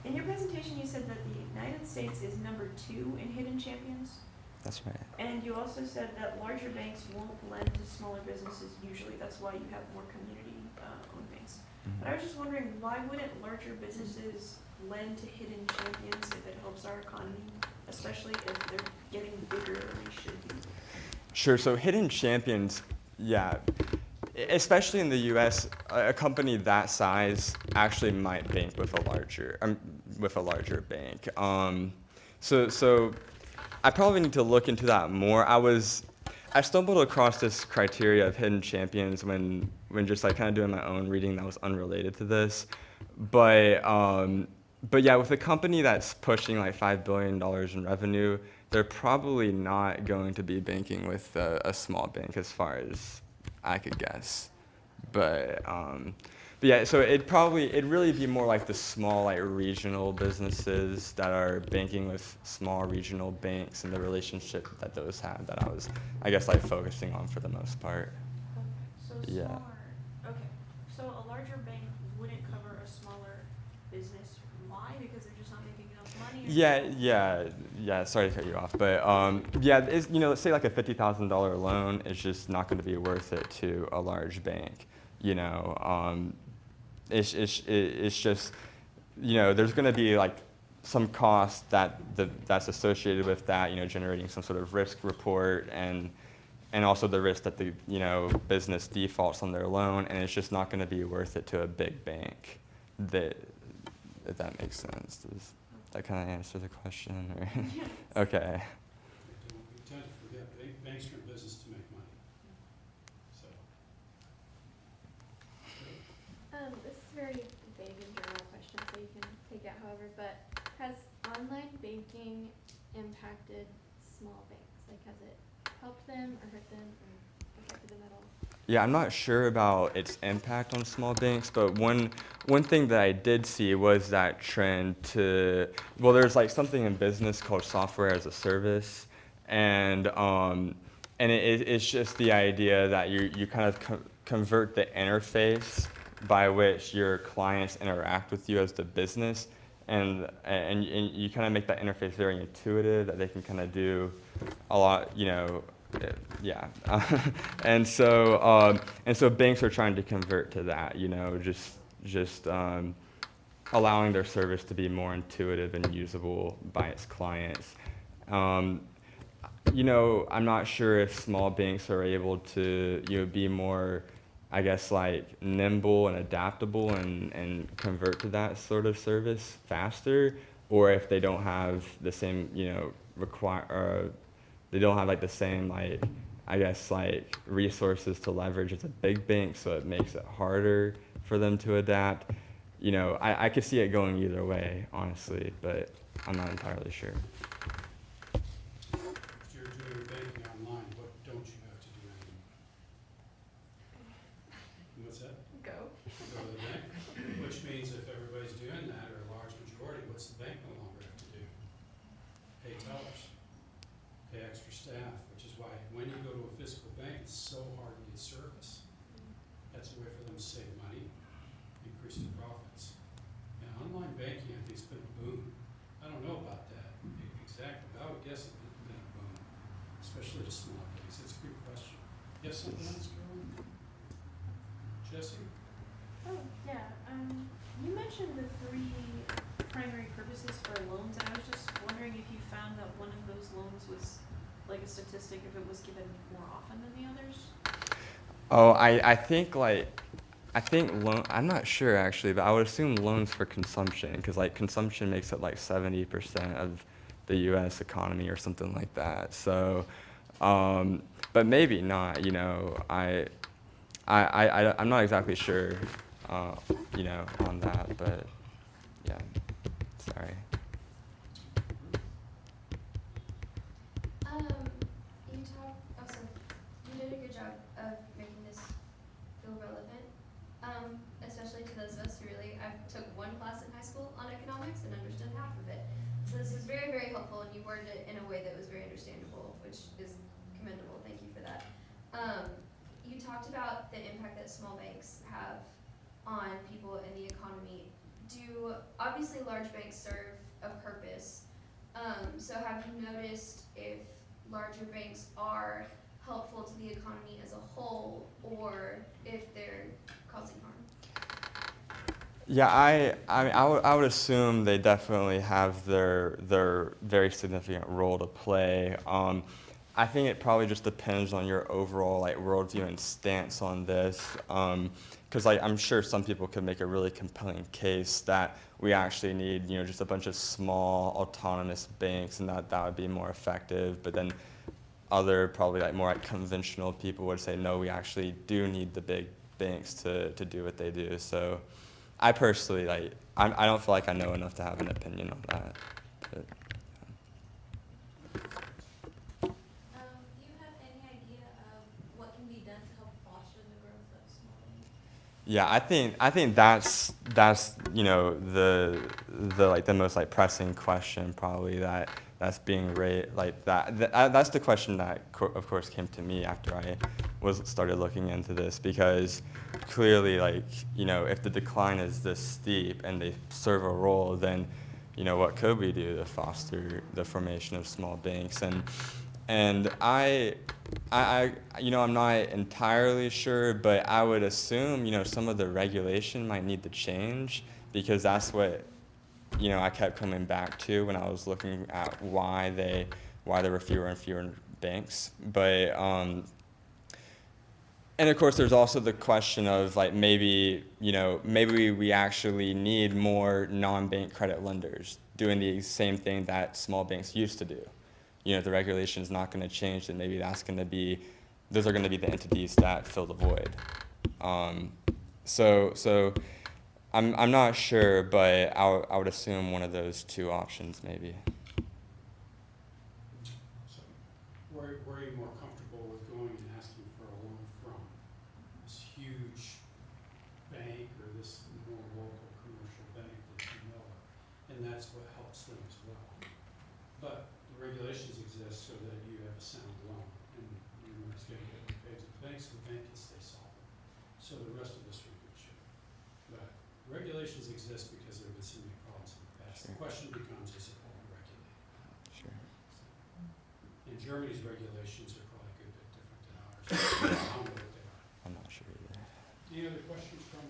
In your presentation, you said that the United States is number 2 in hidden champions. That's right. And you also said that larger banks won't lend to smaller businesses usually. That's why you have more community-owned banks. But I was just wondering, why wouldn't larger businesses lend to hidden champions if it helps our economy, especially if they're getting bigger than they should be? Sure. So hidden champions, yeah. Especially in the U.S., a company that size actually might bank with a larger bank. So I probably need to look into that more. I stumbled across this criteria of hidden champions when just like kind of doing my own reading that was unrelated to this, but yeah, with a company that's pushing like $5 billion in revenue, they're probably not going to be banking with a small bank, as far as I could guess. But But yeah, so it'd really be more like the small, like regional businesses that are banking with small regional banks and the relationship that those have that I was, I guess, like focusing on for the most part. So Yeah. smaller, okay, so a larger bank wouldn't cover a smaller business, why? Because they're just not making enough money? Yeah. Sorry to cut you off, but yeah, it's, let's say like a $50,000 loan is just not going to be worth it to a large bank. It's just, there's going to be like some cost that's associated with that. Generating some sort of risk report and also the risk that the business defaults on their loan, and it's just not going to be worth it to a big bank. If that makes sense. Does that kind of answer the question? Or? Yes. Okay. We tend to forget, banks are in business to make money. So. This is a very vague and general question, so you can take it however, but has online banking impacted small banks? Like, has it helped them or hurt them or affected them at all? Yeah, I'm not sure about its impact on small banks, but one thing that I did see was that trend to, well, there's like something in business called software as a service, and it's just the idea that you kind of convert the interface by which your clients interact with you as the business, and you kind of make that interface very intuitive, that they can kind of do a lot, yeah. And so banks are trying to convert to that, just allowing their service to be more intuitive and usable by its clients. I'm not sure if small banks are able to, be more, I guess, like nimble and adaptable and convert to that sort of service faster, or if they don't have the same, they don't have like the same, like, I guess, like resources to leverage as a big bank, so it makes it harder for them to adapt. I could see it going either way, honestly, but I'm not entirely sure. If you're doing your banking online, what don't you have to do anymore? What's that? Go. Go to the bank, which means if everybody's doing that, or a large majority, what's the bank no longer have to do? Pay tellers, pay extra staff, which is why when you go to a physical bank, it's so hard to get service. That's a way for them to save money, increase their profits. And online banking, I think, has been a boom. I don't know about that exactly, but I would guess it's been a boom, especially to small banks. It's a good question. You have something else, Carolyn? Jesse? Oh, yeah, you mentioned the 3 primary purposes for loans, and I was just wondering if you found that one of those loans was, like a statistic, if it was given more often than the others? Oh, I think I'm not sure actually, but I would assume loans for consumption, because like consumption makes it like 70% of the U.S. economy or something like that. So, but maybe not. I'm not exactly sure, on that, but yeah, sorry. You did a good job of making this feel relevant, especially to those of us who I took one class in high school on economics and understood half of it. So this is very, very helpful, and you worded it in a way that was very understandable, which is commendable. Thank you for that. You talked about the impact that small banks have on people in the economy. Obviously large banks serve a purpose. So have you noticed if larger banks are helpful to the economy as a whole, or if they're causing harm? Yeah, I would assume they definitely have their very significant role to play. I think it probably just depends on your overall like worldview and stance on this, because like I'm sure some people could make a really compelling case that we actually need just a bunch of small autonomous banks, and that would be more effective. But then other probably like more like conventional people would say no, we actually do need the big banks to do what they do. So I personally I don't feel like I know enough to have an opinion on that. But, Do you have any idea of what can be done to help foster the growth of small banks? Yeah, I think that's the like the most like pressing question probably that's being raised like that's the question that of course came to me after I started looking into this, because clearly like if the decline is this steep and they serve a role, then what could we do to foster the formation of small banks? And I'm not entirely sure, but I would assume, some of the regulation might need to change, because that's what, I kept coming back to when I was looking at why there were fewer and fewer banks. But, and of course, there's also the question of like maybe we actually need more non-bank credit lenders doing the same thing that small banks used to do. If the regulation is not going to change, then maybe those are going to be the entities that fill the void. So I'm not sure, but I would assume one of those two options maybe. So where are you more comfortable with going and asking for a loan from? This huge bank or this more local commercial bank that you know of? And that's what helps them as well. But the regulations exist so that you have a sound loan, and you're not going to get repaid to the banks. The bank can stay solvent. So the rest of us are in good shape. But regulations exist because there have been so many problems in the past. The question becomes, is it over-regulated? Sure. And Germany's regulations are probably a good bit different than ours. I don't know what they are. I'm not sure either. Any other questions from,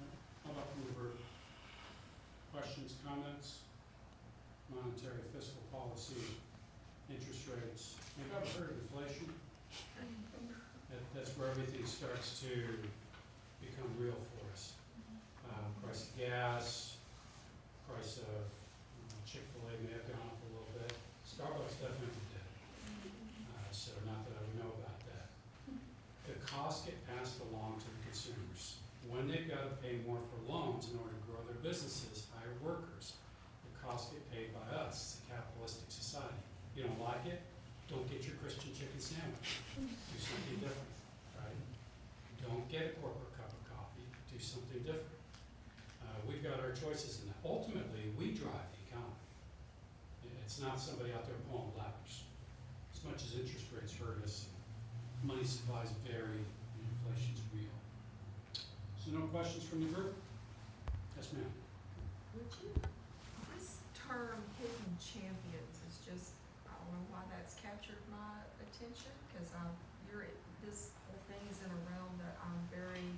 no? How about from the group? Questions, comments? Monetary, fiscal policy, interest rates. Have you ever heard of inflation? That's where everything starts to become real for us. Price of gas, price of Chick-fil-A may have gone up a little bit. Starbucks definitely did. So not that I would know about that. The costs get passed along to the consumers. When they've got to pay more for loans in order to grow their businesses, hire workers, the costs get paid by us. It's a capitalistic society. You don't like it? Don't get your Christian chicken sandwich. Do something different, right? Don't get a corporate cup of coffee. Do something different. We've got our choices in that. Ultimately, we drive the economy. It's not somebody out there pulling levers. As much as interest rates hurt us, money supplies vary, and inflation's real. So no questions from the group? Yes, ma'am. Would you, this term hidden champions is just, I don't know why that's captured my attention, because this whole thing is in a realm that I'm very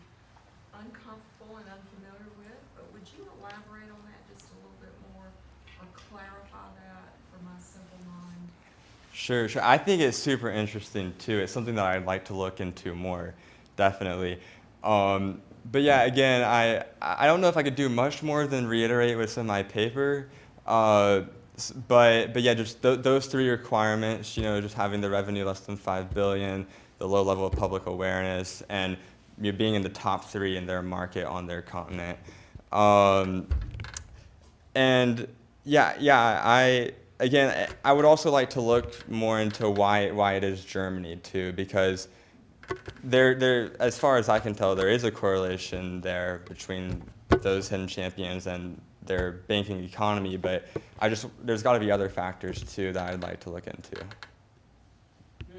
uncomfortable and unfamiliar with, but would you elaborate on that just a little bit more, or clarify that for my simple mind? Sure. I think it's super interesting too. It's something that I'd like to look into more, definitely. But yeah, again, I don't know if I could do much more than reiterate what's in my paper. But yeah, just those three requirements, just having the revenue less than $5 billion, the low level of public awareness, and being in the top 3 in their market on their continent. And yeah, I would also like to look more into why it is Germany too, because there, as far as I can tell, there is a correlation there between those hidden champions and their banking economy, but there's got to be other factors too that I'd like to look into.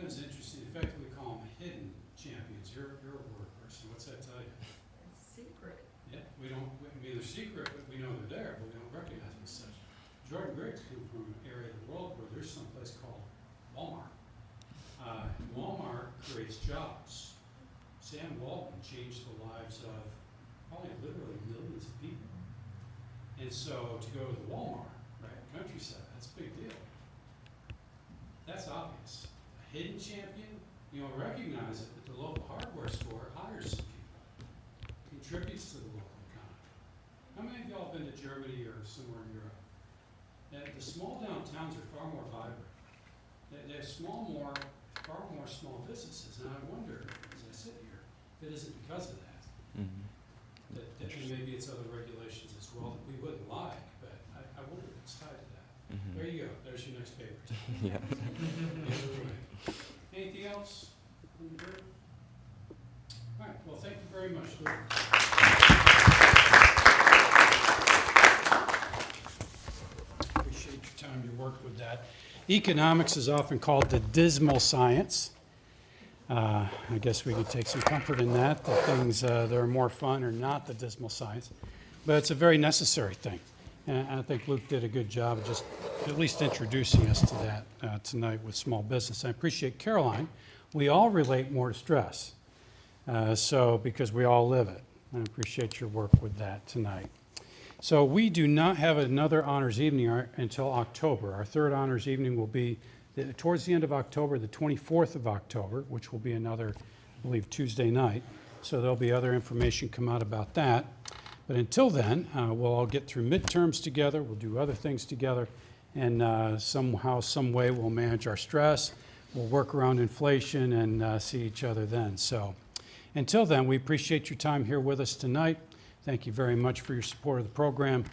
It's interesting. In fact, we call them hidden champions. You're a word person. What's that tell you? It's secret. Yeah, they're secret, but we know they're there, but we don't recognize them as such. Jordan Griggs came from an area of the world where there's some place called Walmart. Walmart creates jobs. Sam Walton changed the lives of probably literally millions of people. And so to go to the Walmart, right, countryside, that's a big deal. That's obvious. A hidden champion, recognize it, but the local hardware store hires some people, contributes to the local economy. How many of y'all been to Germany or somewhere in Europe? The small downtowns are far more vibrant. They have far more small businesses, and I wonder, as I sit here, if it isn't because of that. Mm-hmm. That maybe it's other regulations as well that we wouldn't like, but I wonder if it's tied to that. Mm-hmm. There you go. There's your next paper. Yeah. Anything else from the group? All right. Well, thank you very very much, Luke. Appreciate your time, your work with that. Economics is often called the dismal science. I guess we could take some comfort in that things that are more fun are not the dismal science. But it's a very necessary thing. And I think Luke did a good job of just at least introducing us to that tonight with small business. I appreciate Caroline. We all relate more to stress, because we all live it. I appreciate your work with that tonight. So we do not have another honors evening until October. Our third honors evening will be towards the end of October, the 24th of October, which will be another, I believe, Tuesday night. So there'll be other information come out about that. But until then, we'll all get through midterms together. We'll do other things together. And somehow, some way, we'll manage our stress. We'll work around inflation and see each other then. So until then, we appreciate your time here with us tonight. Thank you very much for your support of the program.